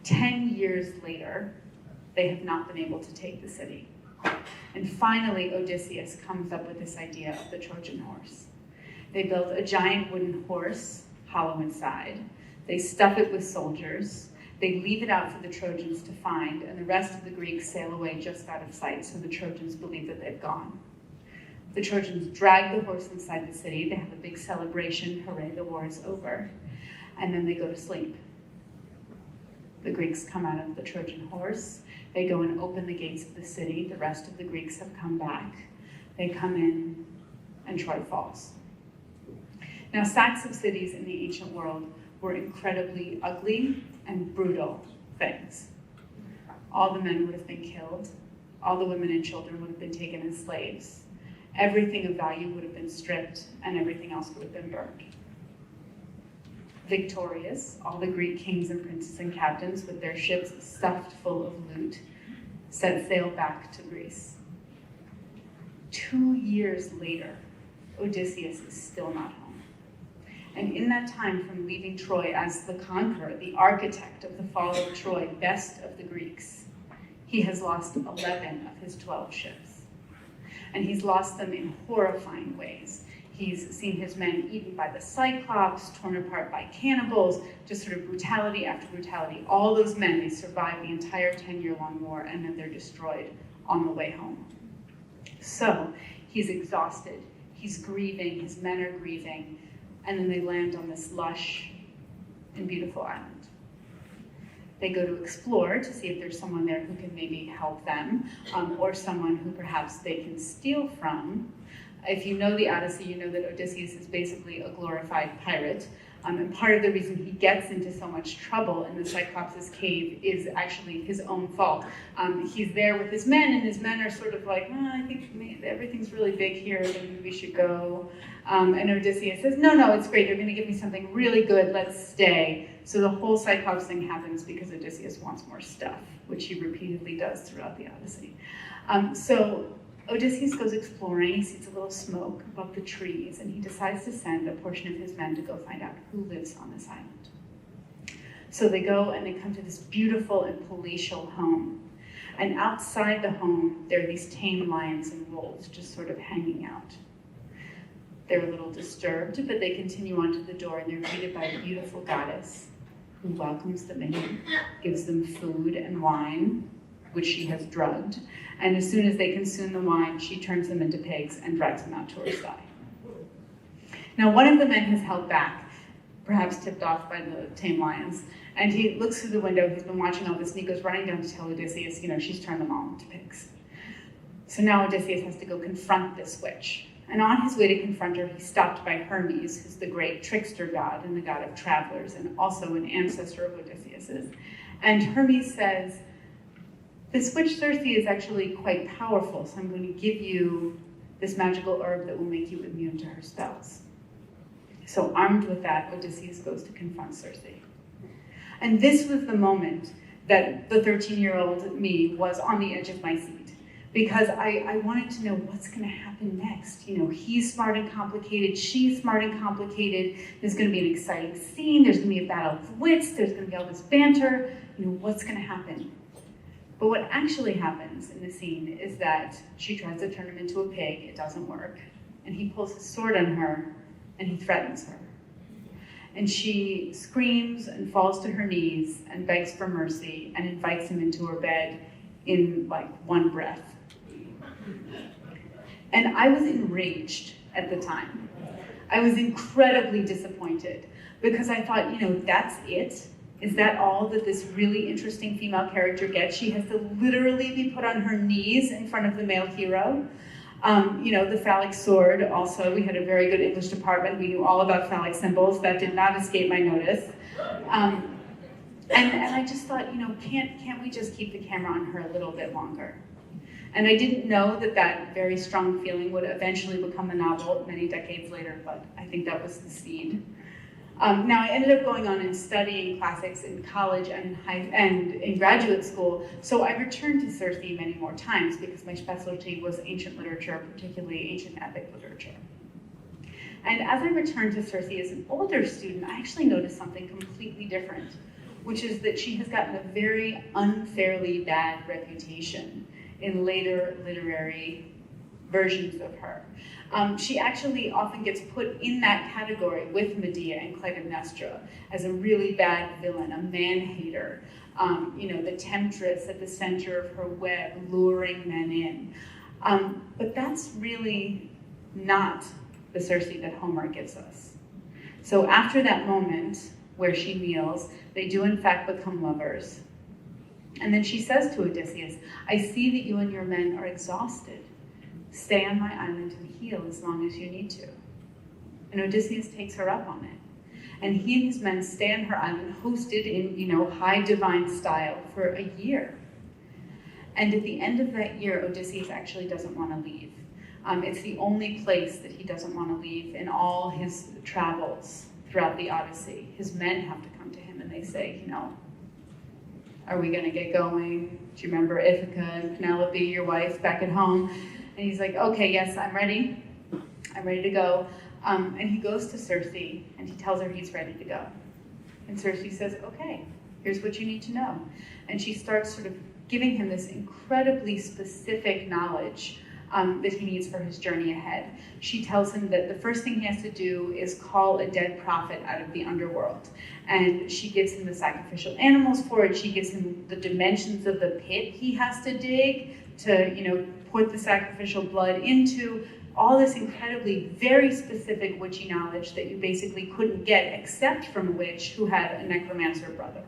10 years later, they have not been able to take the city. And finally, Odysseus comes up with this idea of the Trojan horse. They build a giant wooden horse, hollow inside. They stuff it with soldiers. They leave it out for the Trojans to find, and the rest of the Greeks sail away just out of sight, so the Trojans believe that they've gone. The Trojans drag the horse inside the city. They have a big celebration. Hooray, the war is over. And then they go to sleep. The Greeks come out of the Trojan horse. They go and open the gates of the city. The rest of the Greeks have come back. They come in, and Troy falls. Now, sacks of cities in the ancient world were incredibly ugly and brutal things. All the men would have been killed. All the women and children would have been taken as slaves. Everything of value would have been stripped, and everything else would have been burned. Victorious, all the Greek kings and princes and captains, with their ships stuffed full of loot, set sail back to Greece. 2 years later, Odysseus is still not home. And in that time, from leaving Troy as the conqueror, the architect of the fall of Troy, best of the Greeks, he has lost 11 of his 12 ships. And he's lost them in horrifying ways. He's seen his men eaten by the Cyclops, torn apart by cannibals, just sort of brutality after brutality. All those men, they survive the entire 10-year-long war, and then they're destroyed on the way home. So he's exhausted, he's grieving, his men are grieving, and then they land on this lush and beautiful island. They go to explore to see if there's someone there who can maybe help them, or someone who perhaps they can steal from. If you know the Odyssey, you know that Odysseus is basically a glorified pirate. And part of the reason he gets into so much trouble in the Cyclops' cave is actually his own fault. He's there with his men, and his men are sort of like, I think everything's really big here, maybe we should go. And Odysseus says, no, it's great, they're gonna give me something really good, let's stay. So the whole Cyclops thing happens because Odysseus wants more stuff, which he repeatedly does throughout the Odyssey. So Odysseus goes exploring, he sees a little smoke above the trees, and he decides to send a portion of his men to go find out who lives on this island. So they go and they come to this beautiful and palatial home. And outside the home, there are these tame lions and wolves just sort of hanging out. They're a little disturbed, but they continue on to the door, and they're greeted by a beautiful goddess who welcomes them in, gives them food and wine, which she has drugged. And as soon as they consume the wine, she turns them into pigs and drags them out to her sty. Now, one of the men has held back, perhaps tipped off by the tame lions, and he looks through the window, he's been watching all this, and he goes running down to tell Odysseus, she's turned them all into pigs. So now Odysseus has to go confront this witch. And on his way to confront her, he's stopped by Hermes, who's the great trickster god and the god of travelers, and also an ancestor of Odysseus's. And Hermes says, this witch Circe is actually quite powerful, so I'm going to give you this magical herb that will make you immune to her spells. So armed with that, Odysseus goes to confront Circe. And this was the moment that the 13-year-old me was on the edge of my seat. because I wanted to know what's going to happen next. You know, he's smart and complicated, she's smart and complicated, there's going to be an exciting scene, there's going to be a battle of wits, there's going to be all this banter, you know, what's going to happen? But what actually happens in the scene is that she tries to turn him into a pig, it doesn't work, and he pulls his sword on her, and he threatens her. And she screams and falls to her knees and begs for mercy and invites him into her bed in like one breath. And I was enraged at the time. I was incredibly disappointed because I thought, you know, that's it? Is that all that this really interesting female character gets? She has to literally be put on her knees in front of the male hero. You know, the phallic sword also, we had a very good English department. We knew all about phallic symbols. That did not escape my notice. And I just thought, you know, can't we just keep the camera on her a little bit longer? And I didn't know that that very strong feeling would eventually become a novel many decades later, but I think that was the seed. Now, I ended up going on and studying classics in college and in graduate school, so I returned to Circe many more times because my specialty was ancient literature, particularly ancient epic literature. And as I returned to Circe as an older student, I actually noticed something completely different, which is that she has gotten a very unfairly bad reputation in later literary versions of her. She actually often gets put in that category with Medea and Clytemnestra as a really bad villain, a man-hater, you know, the temptress at the center of her web, luring men in. But that's really not the Circe that Homer gives us. So after that moment where she kneels, they do in fact become lovers. And then she says to Odysseus, I see that you and your men are exhausted. Stay on my island and heal as long as you need to. And Odysseus takes her up on it. And he and his men stay on her island, hosted in, you know, high divine style for a year. And at the end of that year, Odysseus actually doesn't want to leave. It's the only place that he doesn't want to leave in all his travels throughout the Odyssey. His men have to come to him and they say, you know, are we going to get going? Do you remember Ithaca and Penelope, your wife, back at home? And he's like, okay, yes, I'm ready. I'm ready to go. And he goes to Circe and he tells her he's ready to go. And Circe says, okay, here's what you need to know. And she starts sort of giving him this incredibly specific knowledge that he needs for his journey ahead. She tells him that the first thing he has to do is call a dead prophet out of the underworld. And she gives him the sacrificial animals for it. She gives him the dimensions of the pit he has to dig to, you know, put the sacrificial blood into. All this incredibly, very specific witchy knowledge that you basically couldn't get except from a witch who had a necromancer brother.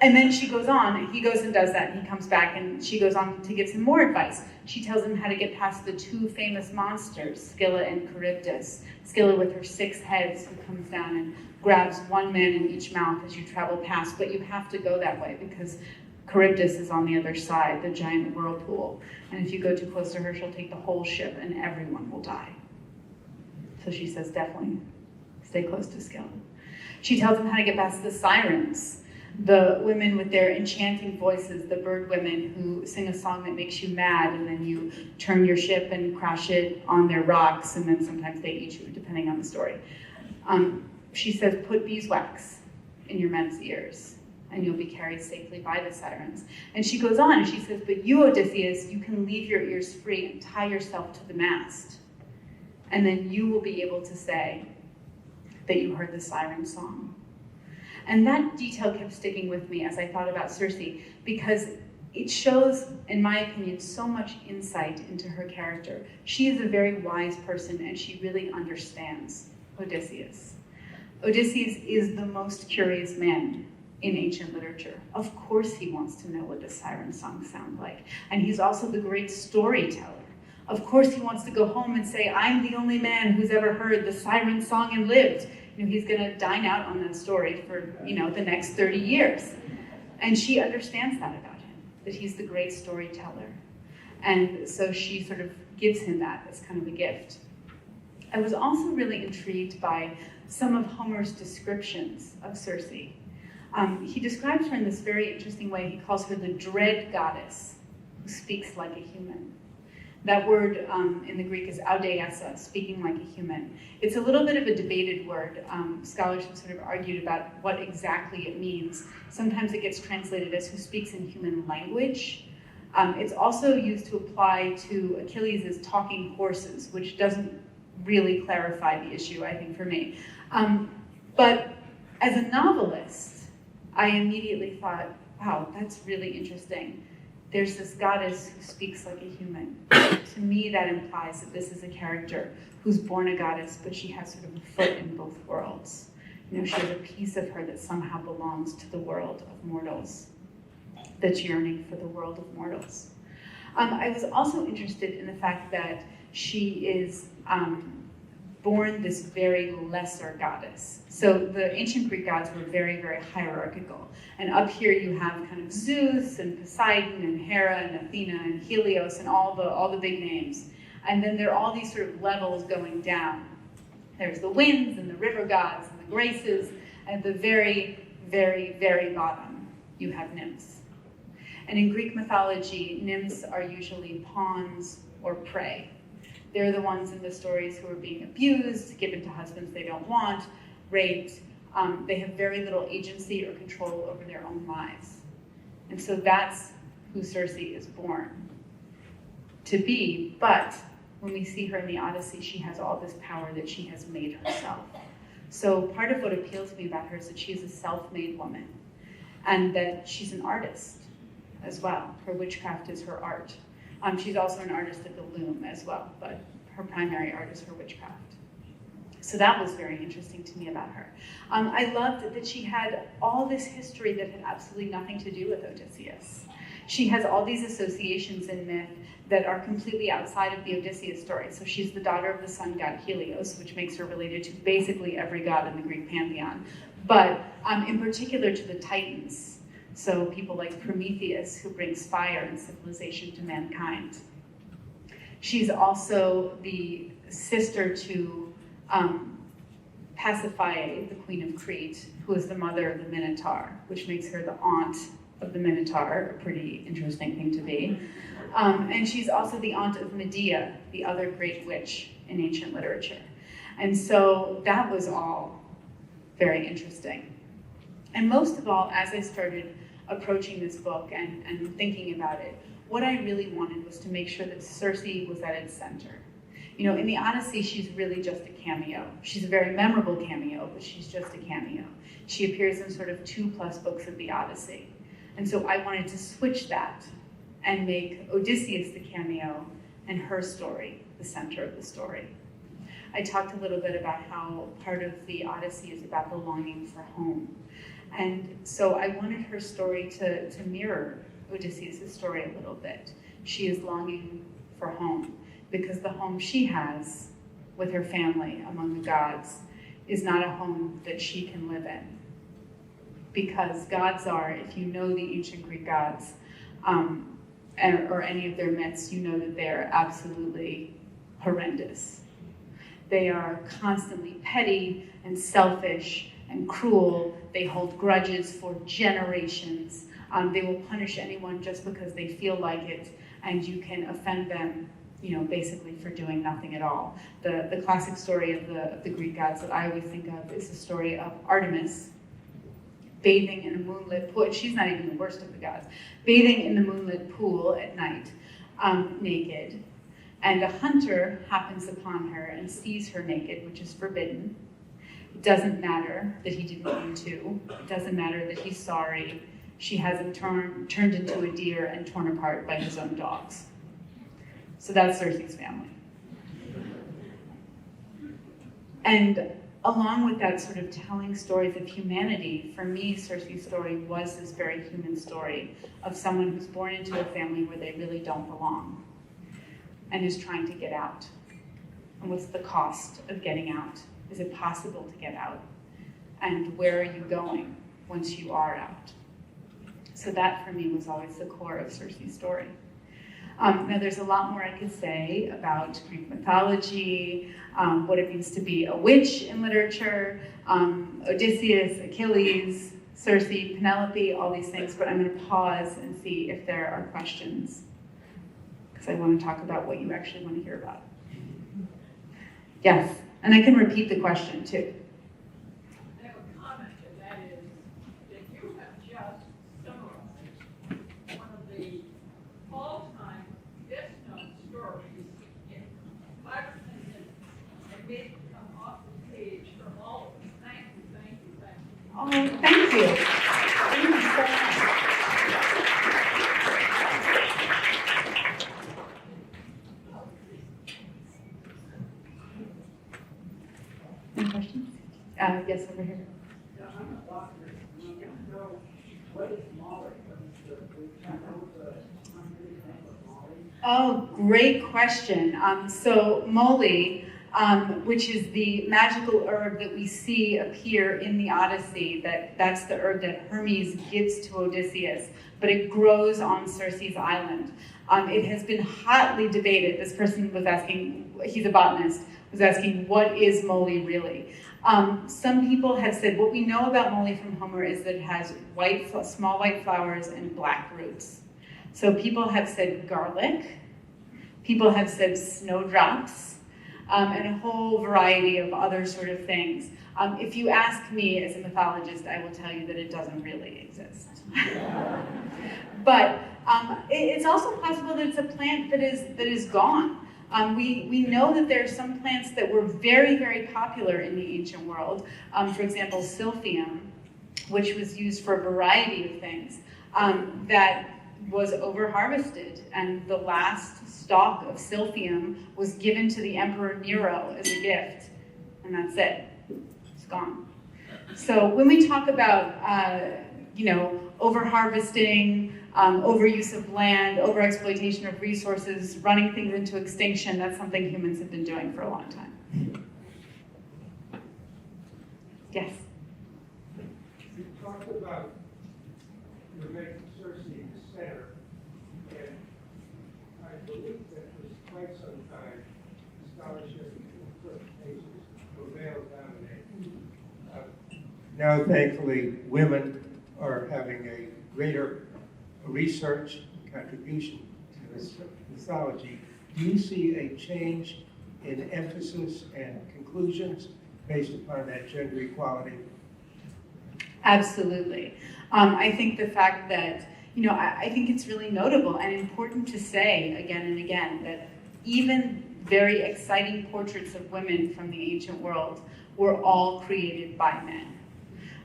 And then she goes on, he goes and does that, and he comes back, and she goes on to give some more advice. She tells him how to get past the two famous monsters, Scylla and Charybdis. Scylla with her 6 heads, who comes down and grabs one man in each mouth as you travel past, but you have to go that way because Charybdis is on the other side, the giant whirlpool. And if you go too close to her, she'll take the whole ship and everyone will die. So she says, definitely stay close to Scylla. She tells him how to get past the sirens, the women with their enchanting voices, the bird women who sing a song that makes you mad, and then you turn your ship and crash it on their rocks, and then sometimes they eat you, depending on the story. She says, put beeswax in your men's ears, and you'll be carried safely by the sirens. And she goes on, and she says, but you, Odysseus, you can leave your ears free and tie yourself to the mast, and then you will be able to say that you heard the siren song. And that detail kept sticking with me as I thought about Circe, because it shows, in my opinion, so much insight into her character. She is a very wise person, and she really understands Odysseus. Odysseus is the most curious man in ancient literature. Of course he wants to know what the siren songs sound like. And he's also the great storyteller. Of course he wants to go home and say, I'm the only man who's ever heard the siren song and lived. You know, he's gonna dine out on that story for, you know, the next 30 years. And she understands that about him, that he's the great storyteller. And so she sort of gives him that as kind of a gift. I was also really intrigued by some of Homer's descriptions of Circe. He describes her in this very interesting way. He calls her the dread goddess. who speaks like a human. That word in the Greek is audeasa, speaking like a human. It's a little bit of a debated word. Scholars have sort of argued about what exactly it means. Sometimes it gets translated as who speaks in human language. It's also used to apply to Achilles' talking horses, which doesn't really clarify the issue, I think, for me. But as a novelist, I immediately thought, wow, that's really interesting. There's this goddess who speaks like a human. To me, that implies that this is a character who's born a goddess, but she has sort of a foot in both worlds. You know, she has a piece of her that somehow belongs to the world of mortals, that's yearning for the world of mortals. I was also interested in the fact that she is born this very lesser goddess. So the ancient Greek gods were very, very hierarchical. And up here you have kind of Zeus and Poseidon and Hera and Athena and Helios and all the big names. And then there are all these sort of levels going down. There's the winds and the river gods and the graces. And at the very, very, very bottom, you have nymphs. And in Greek mythology, nymphs are usually pawns or prey. They're the ones in the stories who are being abused, given to husbands they don't want, raped. They have very little agency or control over their own lives. And so that's who Circe is born to be. But when we see her in the Odyssey, she has all this power that she has made herself. So part of what appeals to me about her is that she's a self-made woman and that she's an artist as well. Her witchcraft is her art. She's also an artist at the loom as well, but her primary art is her witchcraft. So that was very interesting to me about her. I loved that she had all this history that had absolutely nothing to do with Odysseus. She has all these associations in myth that are completely outside of the Odysseus story. So she's the daughter of the sun god Helios, which makes her related to basically every god in the Greek pantheon, but in particular to the Titans. So people like Prometheus, who brings fire and civilization to mankind. She's also the sister to Pasiphae, the queen of Crete, who is the mother of the Minotaur, which makes her the aunt of the Minotaur, a pretty interesting thing to be. And she's also the aunt of Medea, the other great witch in ancient literature. And so that was all very interesting. And most of all, as I started approaching this book and thinking about it, what I really wanted was to make sure that Circe was at its center. You know, in the Odyssey, she's really just a cameo. She's a very memorable cameo, but she's just a cameo. She appears in sort of 2+ books of the Odyssey. And so I wanted to switch that and make Odysseus the cameo and her story the center of the story. I talked a little bit about how part of the Odyssey is about the longing for home. And so I wanted her story to mirror Odysseus' story a little bit. She is longing for home because the home she has with her family among the gods is not a home that she can live in. Because gods are, if you know the ancient Greek gods, or any of their myths, you know that they're absolutely horrendous. They are constantly petty and selfish and cruel. They hold grudges for generations. They will punish anyone just because they feel like it, and you can offend them, you know, basically for doing nothing at all. The classic story of the Greek gods that I always think of is the story of Artemis bathing in a moonlit pool. She's not even the worst of the gods. Bathing in the moonlit pool at night, naked. And a hunter happens upon her and sees her naked, which is forbidden. It doesn't matter that he didn't mean to. It doesn't matter that he's sorry. She has him turned into a deer and torn apart by his own dogs. So that's Circe's family. And along with that sort of telling stories of humanity, for me, Circe's story was this very human story of someone who's born into a family where they really don't belong and is trying to get out. And what's the cost of getting out? Is it possible to get out? And where are you going once you are out? So that for me was always the core of Circe's story. Now there's a lot more I could say about Greek mythology, what it means to be a witch in literature, Odysseus, Achilles, Circe, Penelope, all these things, but I'm going to pause and see if there are questions because I want to talk about what you actually want to hear about. Yes, and I can repeat the question too. I have a comment, and that is that you have just summarized one of the all-time best-known stories in 5 or 10 minutes and made it come off the page from all of us. Thank you, thank you, thank you. Oh, thank you. Thank you so much. Any questions? Yes, over here. Yeah, I'm a doctor, and I want to know what is Molly? Oh, great question. So moly, which is the magical herb that we see appear in the Odyssey, that's the herb that Hermes gives to Odysseus, but it grows on Circe's island. It has been hotly debated. This person was asking, he's a botanist, was asking, what is moly really? Some people have said, what we know about moly from Homer is that it has small white flowers and black roots. So people have said garlic, people have said snowdrops, and a whole variety of other sort of things. If you ask me as a mythologist, I will tell you that it doesn't really exist. But it's also possible that it's a plant that is gone. We know that there are some plants that were very, very popular in the ancient world. For example, silphium, which was used for a variety of things, that was over-harvested, and the last stalk of silphium was given to the Emperor Nero as a gift, and that's it. It's gone. So when we talk about, over-harvesting, overuse of land, over-exploitation of resources, running things into extinction, that's something humans have been doing for a long time. Yes? You talked about you're making Circe the center, and I believe that for quite some time, scholarship and interpretations were male dominated. Now, thankfully, women are having a greater research contribution to this mythology. Do you see a change in emphasis and conclusions based upon that gender equality? Absolutely. I think the fact that, I think it's really notable and important to say again and again that even very exciting portraits of women from the ancient world were all created by men.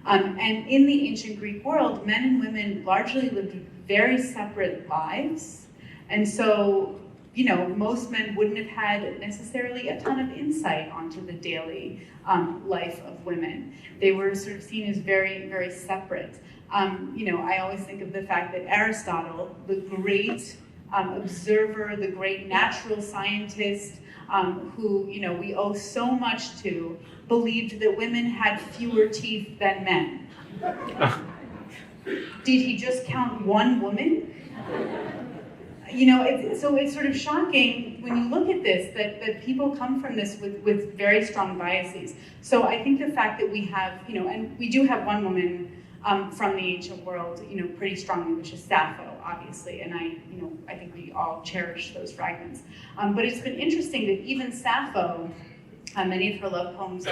And in the ancient Greek world, men and women largely lived very separate lives. And so, most men wouldn't have had necessarily a ton of insight onto the daily life of women. They were sort of seen as very, very separate. I always think of the fact that Aristotle, the great observer, the great natural scientist, who we owe so much to, believed that women had fewer teeth than men. Did he just count one woman? So it's sort of shocking when you look at this that people come from this with very strong biases. So I think the fact that we have, and we do have one woman from the ancient world, pretty strongly, which is Sappho, obviously, and I think we all cherish those fragments. But it's been interesting that even Sappho, many of her love poems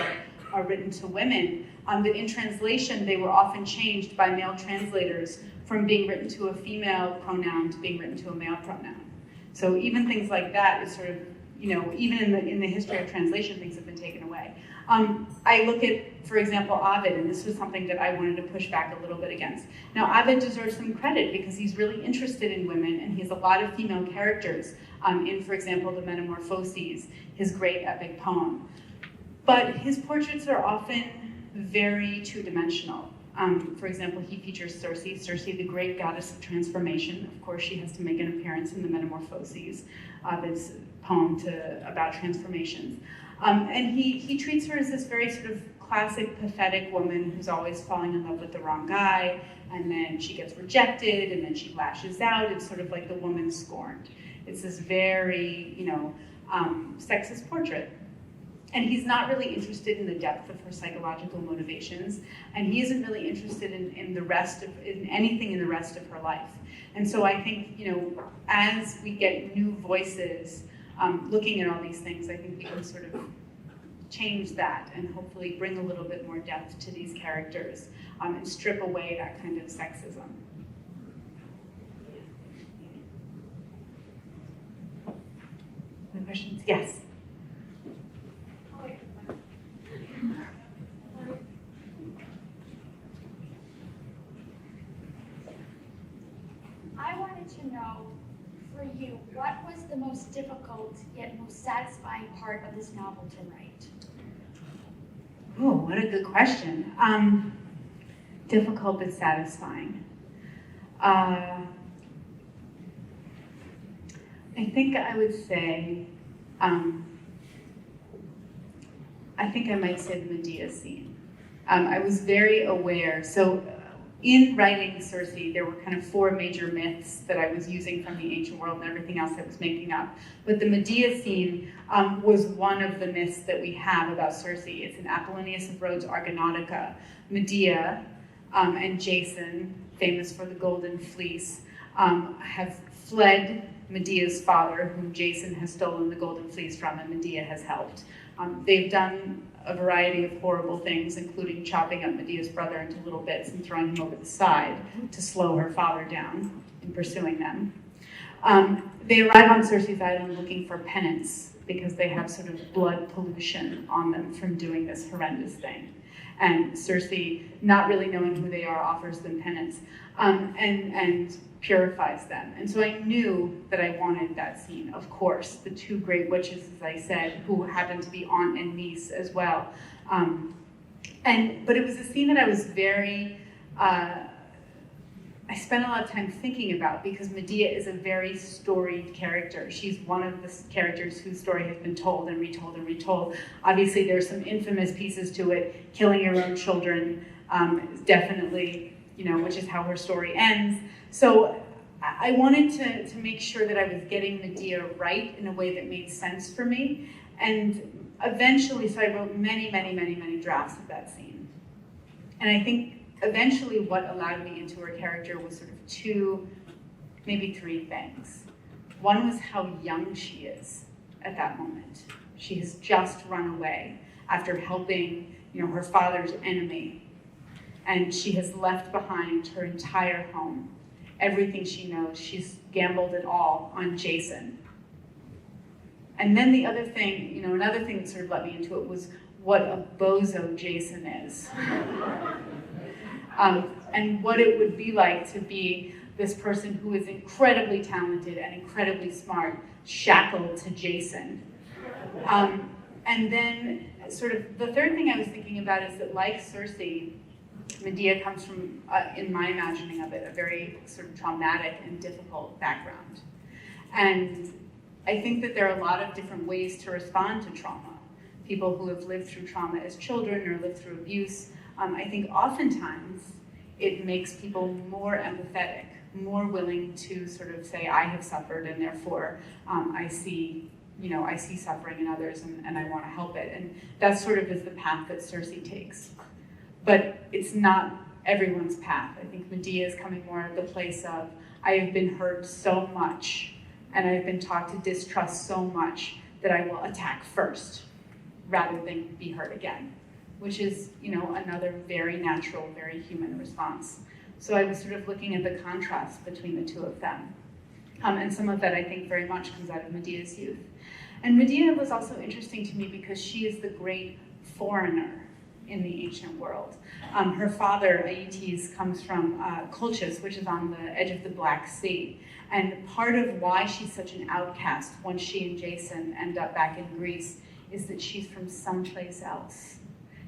are written to women, that in translation they were often changed by male translators from being written to a female pronoun to being written to a male pronoun. So even things like that is sort of, even in the history of translation, things have been taken away. I look at, for example, Ovid, and this was something that I wanted to push back a little bit against. Now, Ovid deserves some credit because he's really interested in women, and he has a lot of female characters in, for example, the Metamorphoses, his great epic poem. But his portraits are often very two-dimensional. For example, he features Circe, the great goddess of transformation. Of course, she has to make an appearance in the Metamorphoses, Ovid's poem about transformations. And he treats her as this very sort of classic, pathetic woman who's always falling in love with the wrong guy, and then she gets rejected, and then she lashes out. It's sort of like the woman scorned. It's this very, sexist portrait. And he's not really interested in the depth of her psychological motivations, and he isn't really interested in anything in the rest of her life. And so I think, as we get new voices looking at all these things, I think we can sort of change that and hopefully bring a little bit more depth to these characters and strip away that kind of sexism. Any questions? Yes. I wanted to know, for you, what was the most difficult yet most satisfying part of this novel to write? Oh, what a good question. Difficult but satisfying. I think I would say, I think I might say the Medea scene. I was very aware, so in writing Circe, there were kind of 4 major myths that I was using from the ancient world and everything else I was making up. But the Medea scene was one of the myths that we have about Circe. It's in Apollonius of Rhodes' Argonautica. Medea and Jason, famous for the Golden Fleece, have fled Medea's father, whom Jason has stolen the Golden Fleece from, and Medea has helped. They've done a variety of horrible things, including chopping up Medea's brother into little bits and throwing him over the side to slow her father down in pursuing them. They arrive on Circe's island looking for penance because they have sort of blood pollution on them from doing this horrendous thing. And Circe, not really knowing who they are, offers them penance and purifies them. And so I knew that I wanted that scene, of course. The 2 great witches, as I said, who happened to be aunt and niece as well. But it was a scene that I was very, I spent a lot of time thinking about because Medea is a very storied character. She's one of the characters whose story has been told and retold and retold. Obviously, there's some infamous pieces to it. Killing your own children is definitely, which is how her story ends. So I wanted to make sure that I was getting Medea right in a way that made sense for me. And eventually, so I wrote many, many, many, many drafts of that scene. And I think eventually what allowed me into her character was sort of 2, maybe 3 things. One was how young she is at that moment. She has just run away after helping, her father's enemy. And she has left behind her entire home. Everything she knows, she's gambled it all on Jason. And then the other thing, another thing that sort of let me into it was what a bozo Jason is. And what it would be like to be this person who is incredibly talented and incredibly smart, shackled to Jason. And then sort of the third thing I was thinking about is that, like Circe, Medea comes from, in my imagining of it, a very sort of traumatic and difficult background. And I think that there are a lot of different ways to respond to trauma. People who have lived through trauma as children or lived through abuse, I think oftentimes it makes people more empathetic, more willing to sort of say, I have suffered and therefore I see suffering in others and I want to help it. And that sort of is the path that Circe takes. But it's not everyone's path. I think Medea is coming more at the place of, I have been hurt so much and I've been taught to distrust so much that I will attack first rather than be hurt again, which is, another very natural, very human response. So I was sort of looking at the contrast between the 2 of them. And some of that I think very much comes out of Medea's youth. And Medea was also interesting to me because she is the great foreigner in the ancient world. Her father, Aeetes, comes from Colchis, which is on the edge of the Black Sea. And part of why she's such an outcast once she and Jason end up back in Greece is that she's from someplace else.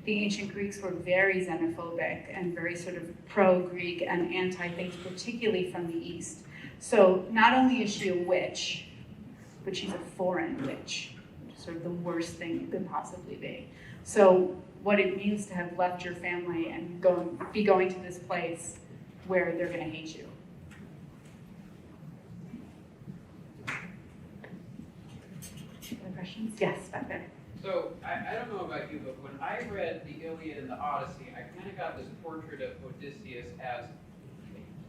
The ancient Greeks were very xenophobic and very sort of pro-Greek and anti-things, particularly from the East. So not only is she a witch, but she's a foreign witch, which is sort of the worst thing you could possibly be. So what it means to have left your family and be going to this place where they're going to hate you. Other questions? Yes, back there. So, I don't know about you, but when I read the Iliad and the Odyssey, I kind of got this portrait of Odysseus as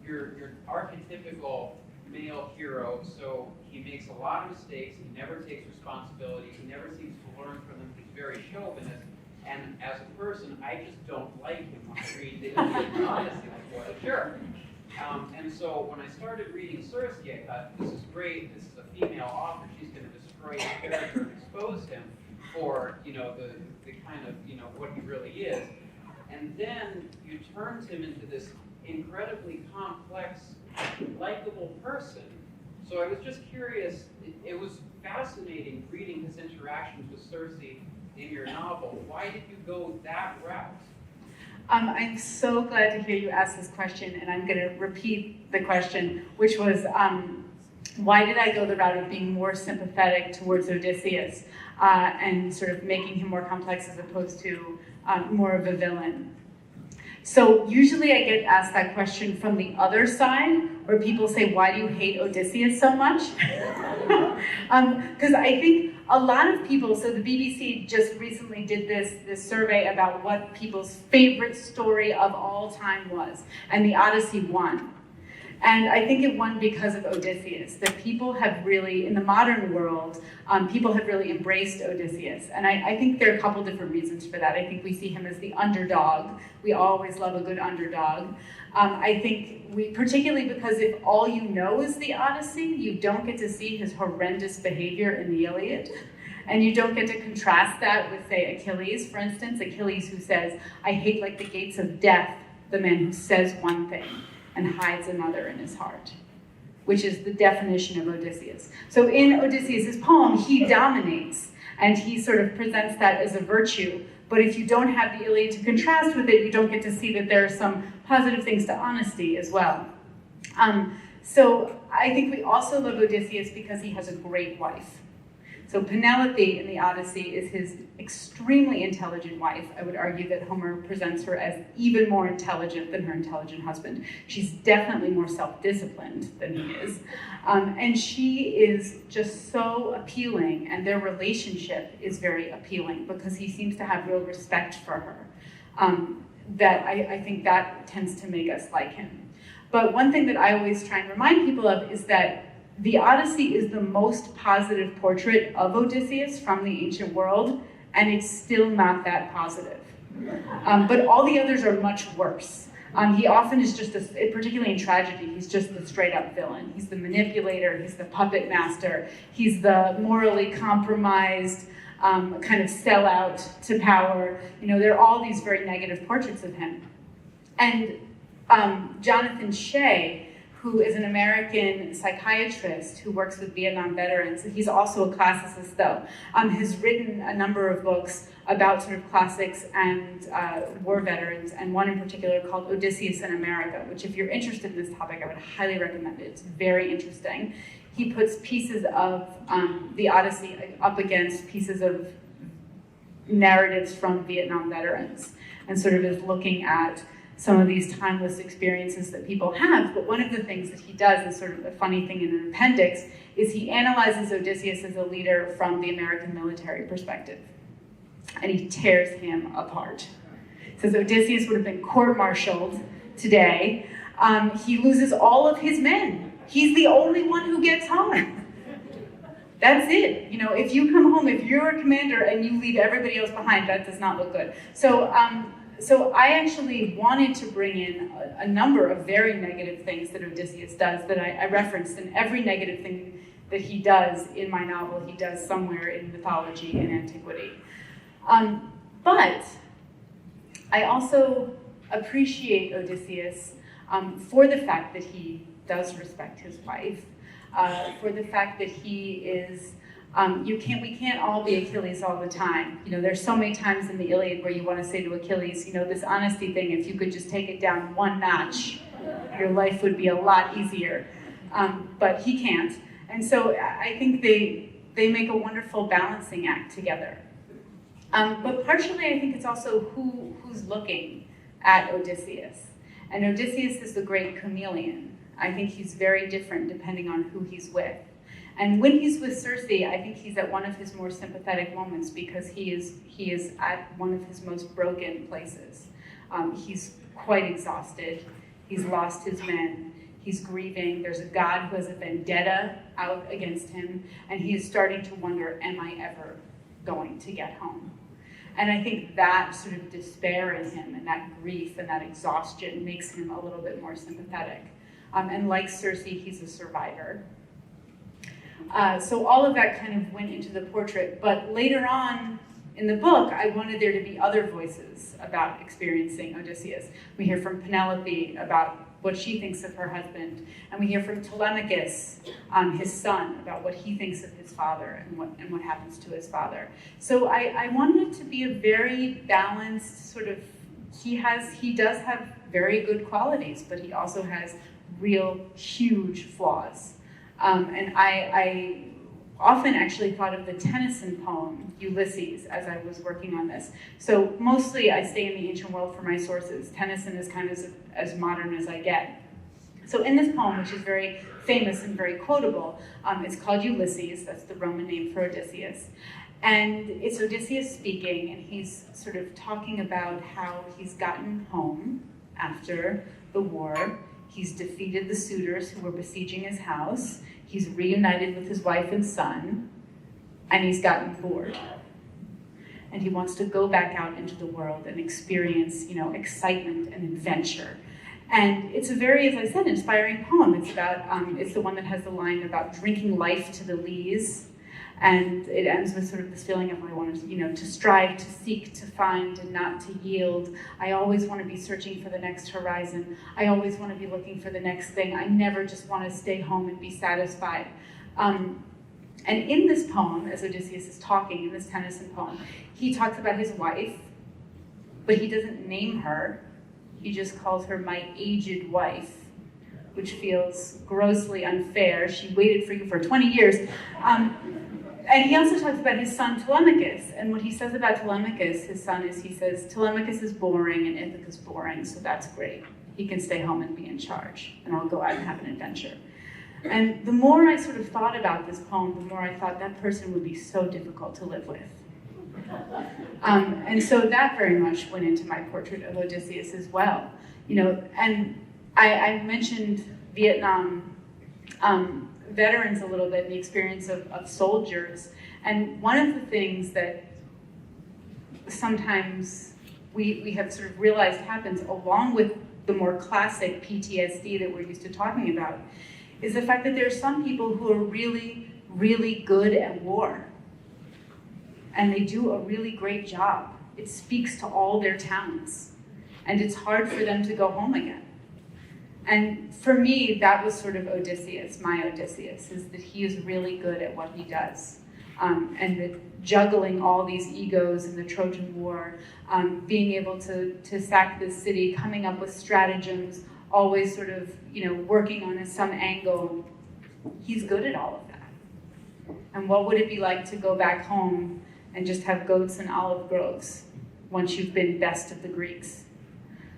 your archetypical male hero. So he makes a lot of mistakes, he never takes responsibility, he never seems to learn from them, he's very chauvinist. And as a person, I just don't like him when I read the Iliad and the Odyssey, like, what a jerk. And so when I started reading Circe, I thought, this is great, this is a female author, she's going to destroy his character and expose him for, the kind of, what he really is. And then you turned him into this incredibly complex, likable person. So I was just curious, it was fascinating reading his interactions with Circe in your novel. Why did you go that route? I'm so glad to hear you ask this question, and I'm going to repeat the question, which was, why did I go the route of being more sympathetic towards Odysseus and sort of making him more complex as opposed to more of a villain? So usually I get asked that question from the other side, where people say, why do you hate Odysseus so much? Because I think a lot of people, so the BBC just recently did this survey about what people's favorite story of all time was, and the Odyssey won. And I think it won because of Odysseus, that people have really, in the modern world, people have really embraced Odysseus. And I think there are a couple different reasons for that. I think we see him as the underdog. We always love a good underdog. I think particularly because if all you know is the Odyssey, you don't get to see his horrendous behavior in the Iliad. And you don't get to contrast that with, say, Achilles, for instance. Achilles who says, I hate like the gates of death, the man who says one thing and hides another in his heart, which is the definition of Odysseus. So in Odysseus' poem, he dominates, and he sort of presents that as a virtue. But if you don't have the Iliad to contrast with it, you don't get to see that there are some positive things to honesty as well. So I think we also love Odysseus because he has a great wife. So Penelope in the Odyssey is his extremely intelligent wife. I would argue that Homer presents her as even more intelligent than her intelligent husband. She's definitely more self-disciplined than he is. And she is just so appealing, and their relationship is very appealing because he seems to have real respect for her. That I think that tends to make us like him. But one thing that I always try and remind people of is that the Odyssey is the most positive portrait of Odysseus from the ancient world, and it's still not that positive. But all the others are much worse. He often is just, particularly in tragedy, he's just the straight up villain. He's the manipulator, he's the puppet master, he's the morally compromised, kind of sellout to power. There are all these very negative portraits of him. And Jonathan Shea, who is an American psychiatrist who works with Vietnam veterans. He's also a classicist, though. Has written a number of books about sort of classics and war veterans, and one in particular called Odysseus in America, which if you're interested in this topic, I would highly recommend it. It's very interesting. He puts pieces of the Odyssey up against pieces of narratives from Vietnam veterans, and sort of is looking at some of these timeless experiences that people have. But one of the things that he does is sort of a funny thing in an appendix, is he analyzes Odysseus as a leader from the American military perspective. And he tears him apart. He says Odysseus would have been court-martialed today. He loses all of his men. He's the only one who gets home. That's it. If you come home, if you're a commander and you leave everybody else behind, that does not look good. So I actually wanted to bring in a number of very negative things that Odysseus does that I referenced, and every negative thing that he does in my novel, he does somewhere in mythology and antiquity. But I also appreciate Odysseus for the fact that he does respect his wife, for the fact that he is we can't all be Achilles all the time. There's so many times in the Iliad where you want to say to Achilles, this honesty thing, if you could just take it down one notch, your life would be a lot easier. But he can't. And so I think they make a wonderful balancing act together. But partially I think it's also who's looking at Odysseus. And Odysseus is the great chameleon. I think he's very different depending on who he's with. And when he's with Circe, I think he's at one of his more sympathetic moments because he is at one of his most broken places. He's quite exhausted. He's lost his men. He's grieving. There's a god who has a vendetta out against him, and he is starting to wonder, am I ever going to get home? And I think that sort of despair in him and that grief and that exhaustion makes him a little bit more sympathetic. And like Circe, he's a survivor. So all of that kind of went into the portrait, but later on in the book, I wanted there to be other voices about experiencing Odysseus. We hear from Penelope about what she thinks of her husband, and we hear from Telemachus, his son, about what he thinks of his father and what happens to his father. So I wanted it to be a very balanced sort of, he does have very good qualities, but he also has real huge flaws. And I often actually thought of the Tennyson poem, Ulysses, as I was working on this. So mostly I stay in the ancient world for my sources. Tennyson is kind of as modern as I get. So in this poem, which is very famous and very quotable, it's called Ulysses, that's the Roman name for Odysseus. And it's Odysseus speaking, and he's sort of talking about how he's gotten home after the war. He's defeated the suitors who were besieging his house. He's reunited with his wife and son, and he's gotten bored. And he wants to go back out into the world and experience, excitement and adventure. And it's a very, as I said, inspiring poem. It's about, it's the one that has the line about drinking life to the lees. And it ends with sort of this feeling of I want to, to strive, to seek, to find, and not to yield. I always want to be searching for the next horizon. I always want to be looking for the next thing. I never just want to stay home and be satisfied. And in this poem, as Odysseus is talking, in this Tennyson poem, he talks about his wife, but he doesn't name her. He just calls her my aged wife, which feels grossly unfair. She waited for you for 20 years. And he also talks about his son Telemachus, and what he says about Telemachus, his son, is he says, Telemachus is boring and Ithaca's boring, so that's great. He can stay home and be in charge, and I'll go out and have an adventure. And the more I sort of thought about this poem, the more I thought that person would be so difficult to live with. And so that very much went into my portrait of Odysseus as well. And I mentioned Vietnam veterans a little bit, and the experience of soldiers. And one of the things that sometimes we have sort of realized happens along with the more classic PTSD that we're used to talking about is the fact that there are some people who are really, really good at war. And they do a really great job. It speaks to all their talents. And it's hard for them to go home again. And for me, that was sort of Odysseus, my Odysseus, is that he is really good at what he does. And that juggling all these egos in the Trojan War, being able to sack this city, coming up with stratagems, always sort of, working on some angle. He's good at all of that. And what would it be like to go back home and just have goats and olive groves once you've been best of the Greeks?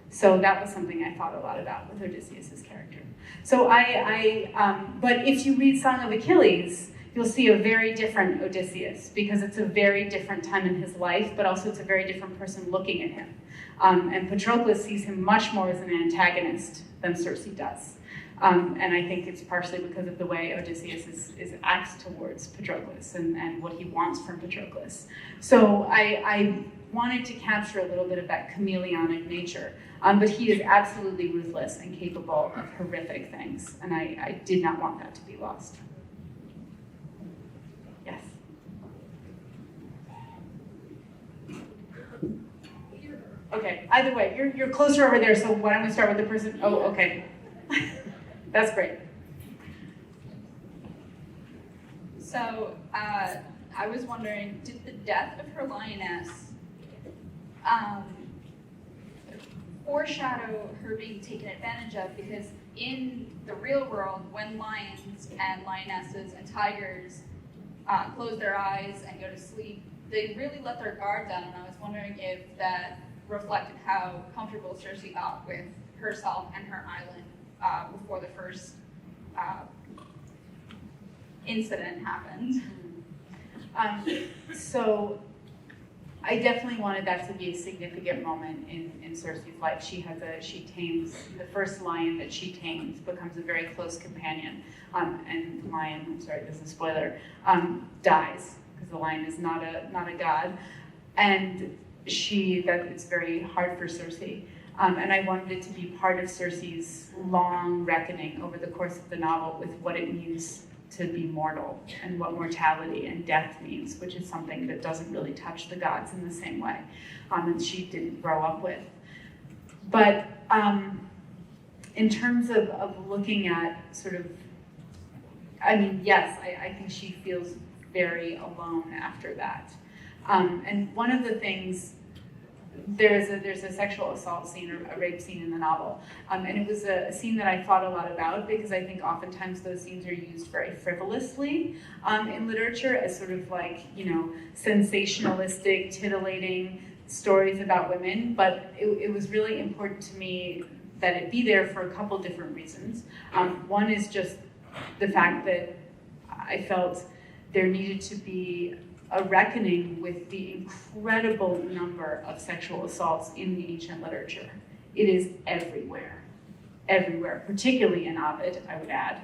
So that was something I thought a lot about with Odysseus' character. So but if you read Song of Achilles, you'll see a very different Odysseus because it's a very different time in his life, but also it's a very different person looking at him. And Patroclus sees him much more as an antagonist than Circe does. And I think it's partially because of the way Odysseus acts towards Patroclus and what he wants from Patroclus. So I wanted to capture a little bit of that chameleonic nature. But he is absolutely ruthless and capable of horrific things, and I did not want that to be lost. Yes? Okay, either way, you're closer over there, so why don't we start with the person? Oh, okay. That's great. So, I was wondering, did the death of her lioness foreshadow her being taken advantage of? Because in the real world, when lions and lionesses and tigers close their eyes and go to sleep, they really let their guard down, and I was wondering if that reflected how comfortable Circe got with herself and her island before the first incident happened. So I definitely wanted that to be a significant moment in Circe's life. She tames, the first lion that she tames becomes a very close companion, and the lion, I'm sorry, this is a spoiler, dies, because the lion is not a god, and it's very hard for Circe. And I wanted it to be part of Circe's long reckoning over the course of the novel with what it means to be mortal and what mortality and death means, which is something that doesn't really touch the gods in the same way, and she didn't grow up with. But in terms of looking at sort of, I mean, yes, I think she feels very alone after that. And one of the things, there's a sexual assault scene, or a rape scene in the novel. And it was a scene that I thought a lot about, because I think oftentimes those scenes are used very frivolously in literature as sort of like, sensationalistic, titillating stories about women. But it was really important to me that it be there for a couple different reasons. One is just the fact that I felt there needed to be a reckoning with the incredible number of sexual assaults in the ancient literature. It is everywhere, particularly in Ovid, I would add.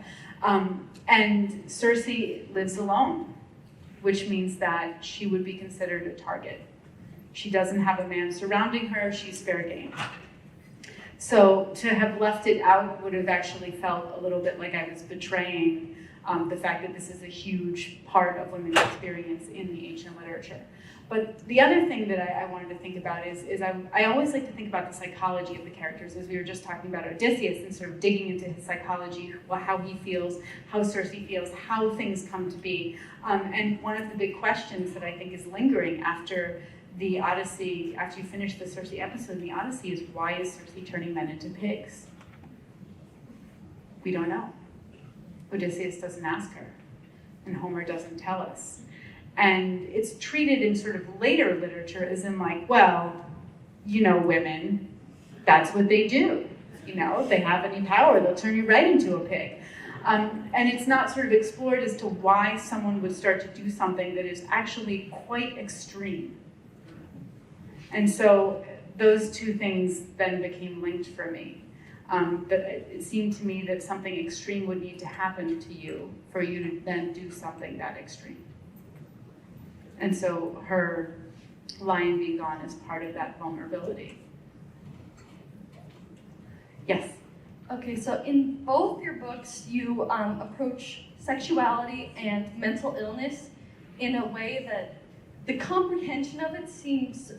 And Circe lives alone, which means that she would be considered a target. She doesn't have a man surrounding her, she's fair game. So to have left it out would have actually felt a little bit like I was betraying the fact that this is a huge part of women's experience in the ancient literature. But the other thing that I wanted to think about is I always like to think about the psychology of the characters, as we were just talking about Odysseus, and sort of digging into his psychology, how he feels, how Circe feels, how things come to be. And one of the big questions that I think is lingering after the Odyssey, after you finish the Circe episode in the Odyssey, is why is Circe turning men into pigs? We don't know. Odysseus doesn't ask her, and Homer doesn't tell us. And it's treated in sort of later literature as in like, well, women, that's what they do. If they have any power, they'll turn you right into a pig. And it's not sort of explored as to why someone would start to do something that is actually quite extreme. And so those two things then became linked for me. That it seemed to me that something extreme would need to happen to you for you to then do something that extreme. And so her lion being gone is part of that vulnerability. Yes? Okay, so in both your books, you approach sexuality and mental illness in a way that the comprehension of it seems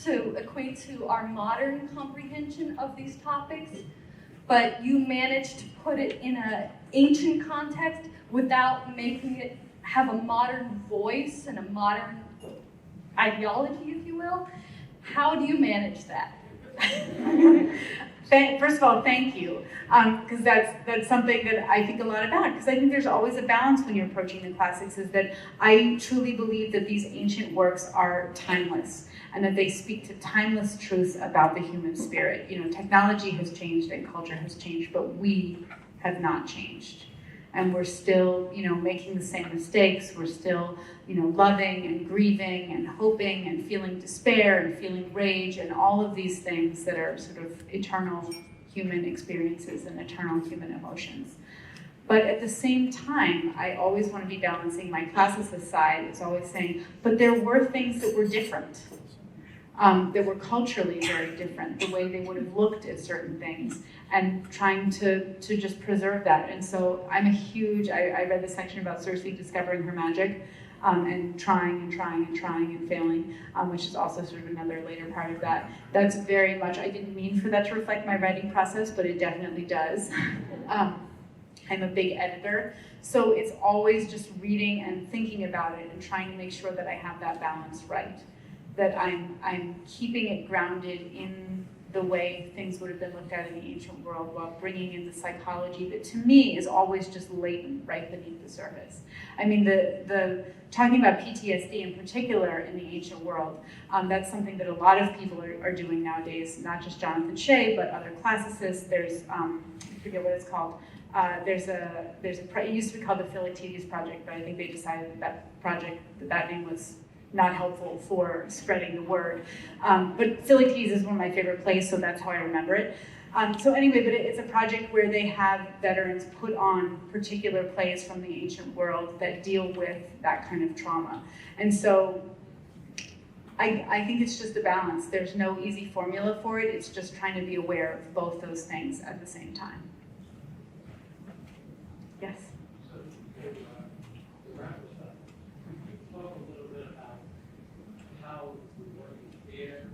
to equate to our modern comprehension of these topics, but you managed to put it in an ancient context without making it have a modern voice and a modern ideology, if you will. How do you manage that? First of all, thank you, because that's something that I think a lot about, because I think there's always a balance when you're approaching the classics, is that I truly believe that these ancient works are timeless, and that they speak to timeless truths about the human spirit. Technology has changed and culture has changed, but we have not changed. And we're still, making the same mistakes. We're still, loving and grieving and hoping and feeling despair and feeling rage and all of these things that are sort of eternal human experiences and eternal human emotions. But at the same time, I always want to be balancing my classicist side. It's always saying, but there were things that were different. That were culturally very different, the way they would have looked at certain things, and trying to just preserve that. And so I'm a huge, I read the section about Circe discovering her magic, and trying and failing, which is also sort of another later part of that. That's very much, I didn't mean for that to reflect my writing process, but it definitely does. I'm a big editor, so it's always just reading and thinking about it and trying to make sure that I have that balance right. That I'm keeping it grounded in the way things would have been looked at in the ancient world, while bringing in the psychology that to me is always just latent right beneath the surface. I mean, the talking about PTSD in particular in the ancient world, that's something that a lot of people are doing nowadays, not just Jonathan Shea, but other classicists. There's, I forget what it's called, It used to be called the Philoctetes Project, but I think they decided that name was not helpful for spreading the word. But Philoctetes is one of my favorite plays, so that's how I remember it. So anyway, but it's a project where they have veterans put on particular plays from the ancient world that deal with that kind of trauma. And so I think it's just a balance. There's no easy formula for it. It's just trying to be aware of both those things at the same time. Yes? So, to wrap this up, talk a little bit about how the working theater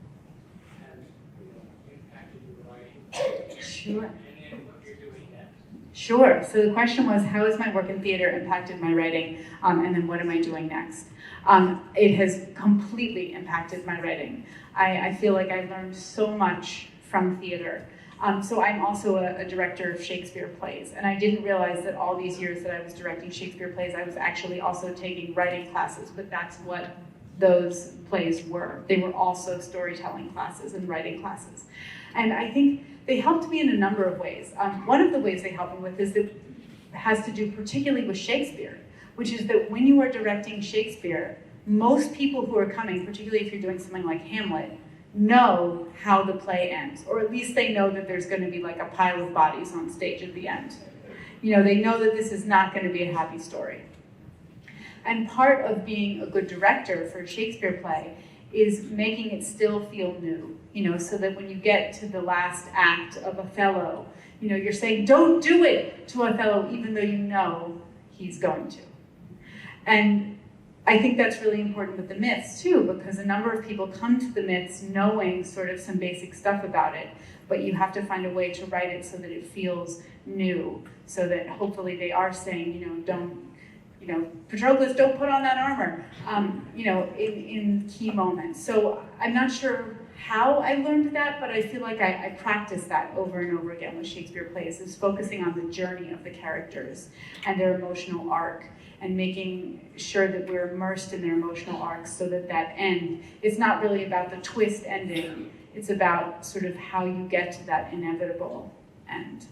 has impacted your writing. Sure. And then what you're doing next. Sure. So the question was, how has my work in theater impacted my writing? And then what am I doing next? It has completely impacted my writing. I feel like I learned so much from theater. So I'm also a director of Shakespeare plays, and I didn't realize that all these years that I was directing Shakespeare plays, I was actually also taking writing classes, but that's what those plays were. They were also storytelling classes and writing classes. And I think they helped me in a number of ways. One of the ways they helped me with is that has to do particularly with Shakespeare, which is that when you are directing Shakespeare, most people who are coming, particularly if you're doing something like Hamlet, know how the play ends, or at least they know that there's going to be like a pile of bodies on stage at the end. They know that this is not going to be a happy story. And part of being a good director for a Shakespeare play is making it still feel new, so that when you get to the last act of Othello, you're saying, don't do it to Othello, even though you know he's going to. And I think that's really important with the myths too, because a number of people come to the myths knowing sort of some basic stuff about it, but you have to find a way to write it so that it feels new, so that hopefully they are saying, Patroclus, don't put on that armor, in key moments. So I'm not sure how I learned that, but I feel like I practiced that over and over again with Shakespeare plays, is focusing on the journey of the characters and their emotional arc, and making sure that we're immersed in their emotional arcs so that that end, it's not really about the twist ending, it's about sort of how you get to that inevitable end.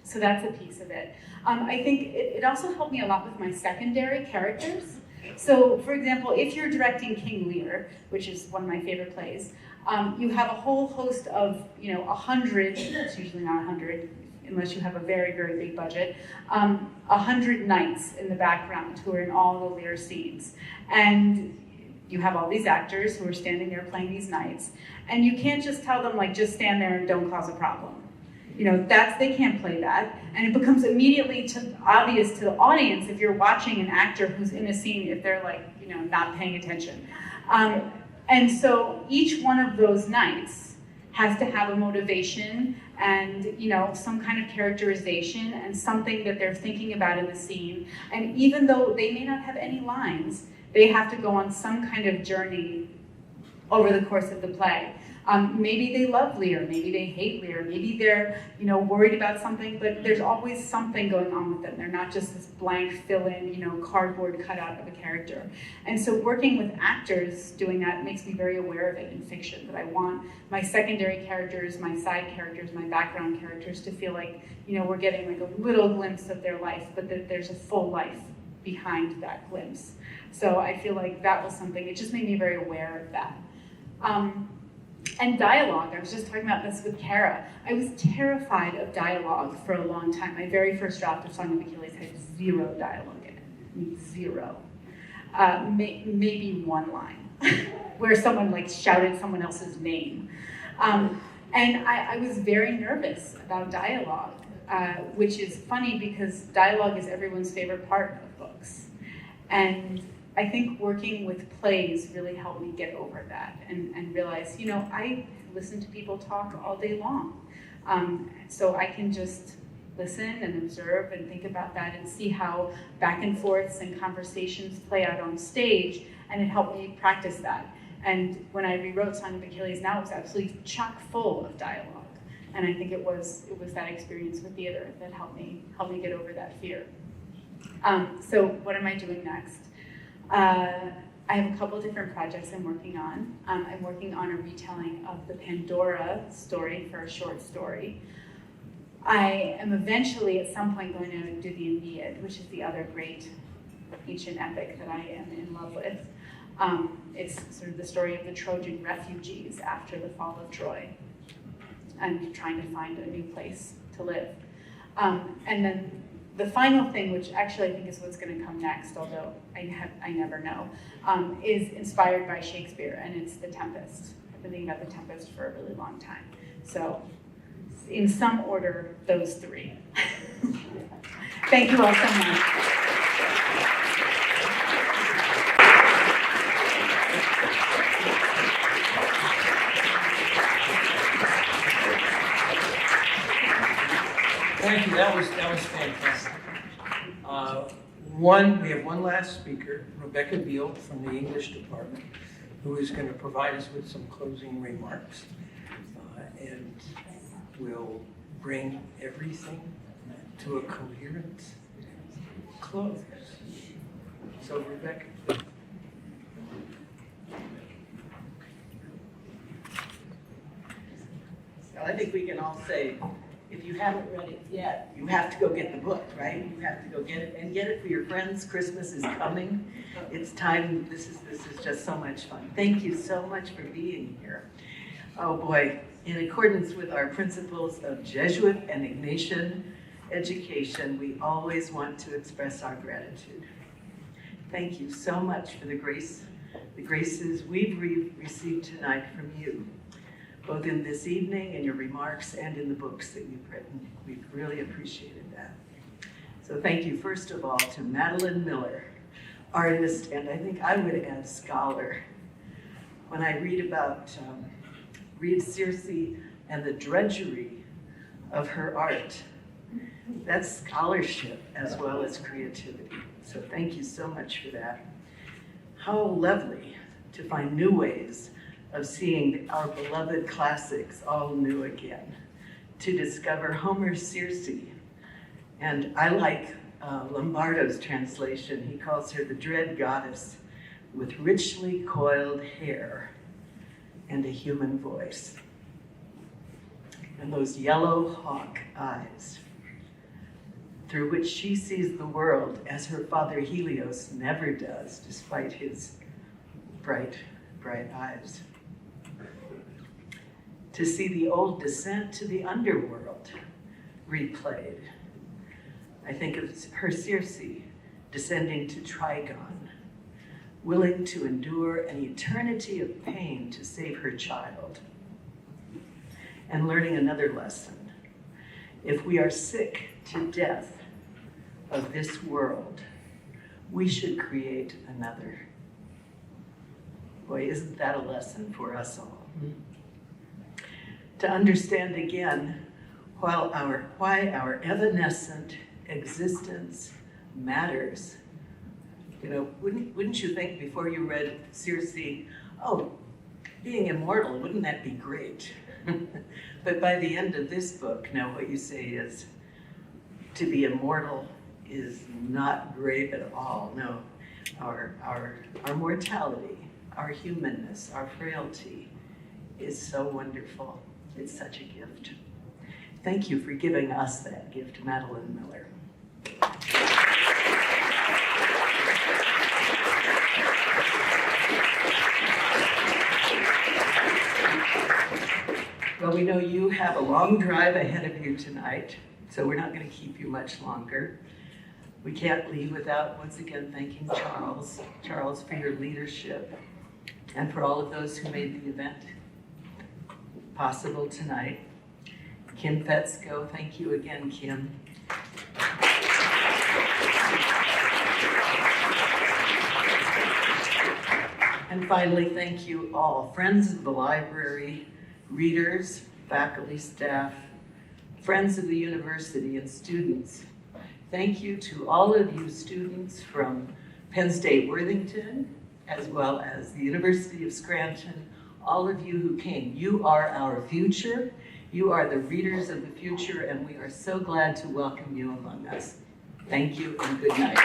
So that's a piece of it. I think it also helped me a lot with my secondary characters. So for example, if you're directing King Lear, which is one of my favorite plays, you have a whole host of, 100, it's usually not 100, unless you have a very, very big budget, 100 knights in the background who are in all the Lear scenes. And you have all these actors who are standing there playing these knights, and you can't just tell them, like, just stand there and don't cause a problem. They can't play that. And it becomes immediately obvious to the audience if you're watching an actor who's in a scene, if they're not paying attention. And so each one of those knights has to have a motivation and some kind of characterization and something that they're thinking about in the scene. And even though they may not have any lines, they have to go on some kind of journey over the course of the play. Maybe they love Lear, maybe they hate Lear, maybe they're worried about something, but there's always something going on with them. They're not just this blank fill-in, cardboard cutout of a character. And so working with actors doing that makes me very aware of it in fiction, that I want my secondary characters, my side characters, my background characters to feel like, we're getting like a little glimpse of their life, but that there's a full life behind that glimpse. So I feel like that was something, it just made me very aware of that. And dialogue, I was just talking about this with Kara. I was terrified of dialogue for a long time. My very first draft of Song of Achilles had 0 dialogue in it. I mean, 0. Maybe one line, where someone shouted someone else's name. And I was very nervous about dialogue, which is funny because dialogue is everyone's favorite part of books. And I think working with plays really helped me get over that and realize, I listen to people talk all day long. So I can just listen and observe and think about that and see how back and forths and conversations play out on stage, and it helped me practice that. And when I rewrote Song of Achilles now, it was absolutely chock full of dialogue. And I think it was that experience with theater that helped me get over that fear. So what am I doing next? I have a couple different projects I'm working on. I'm working on a retelling of the Pandora story for a short story. I am eventually at some point going to do the Aeneid, which is the other great ancient epic that I am in love with. It's sort of the story of the Trojan refugees after the fall of Troy and trying to find a new place to live. And then the final thing, which actually I think is what's going to come next, although I never know, is inspired by Shakespeare, and it's The Tempest. I've been thinking about The Tempest for a really long time. So in some order, those three. Thank you all so much. Thank you, that was fantastic. We have one last speaker, Rebecca Beal from the English department, who is going to provide us with some closing remarks. And will bring everything to a coherent close. So Rebecca. So I think we can all say, if you haven't read it yet, you have to go get the book, right? You have to go get it and get it for your friends. Christmas is coming. It's time. This is just so much fun. Thank you so much for being here. Oh boy, in accordance with our principles of Jesuit and Ignatian education, we always want to express our gratitude. Thank you so much for the graces we've received tonight from you, both in this evening, in your remarks, and in the books that you've written. We've really appreciated that. So thank you, first of all, to Madeline Miller, artist, and I think I would add scholar. When I read Circe and the drudgery of her art, that's scholarship as well as creativity. So thank you so much for that. How lovely to find new ways of seeing our beloved classics all new again, to discover Homer's Circe. And I like Lombardo's translation. He calls her the dread goddess with richly coiled hair and a human voice. And those yellow hawk eyes, through which she sees the world as her father Helios never does, despite his bright, bright eyes. To see the old descent to the underworld replayed. I think of her Circe descending to Trigon, willing to endure an eternity of pain to save her child, and learning another lesson. If we are sick to death of this world, we should create another. Boy, isn't that a lesson for us all? To understand again why our evanescent existence matters. You know, wouldn't you think before you read Circe, oh, being immortal, wouldn't that be great? But by the end of this book, now what you say is, to be immortal is not great at all. No, our mortality, our humanness, our frailty is so wonderful. It's such a gift. Thank you for giving us that gift, Madeline Miller. Well, we know you have a long drive ahead of you tonight, so we're not going to keep you much longer. We can't leave without once again thanking Charles for your leadership and for all of those who made the event possible tonight. Kim Fetzko, thank you again, Kim. And finally, thank you all, friends of the library, readers, faculty, staff, friends of the university, and students. Thank you to all of you students from Penn State Worthington, as well as the University of Scranton, all of you who came. You are our future. You are the readers of the future, and we are so glad to welcome you among us. Thank you and good night.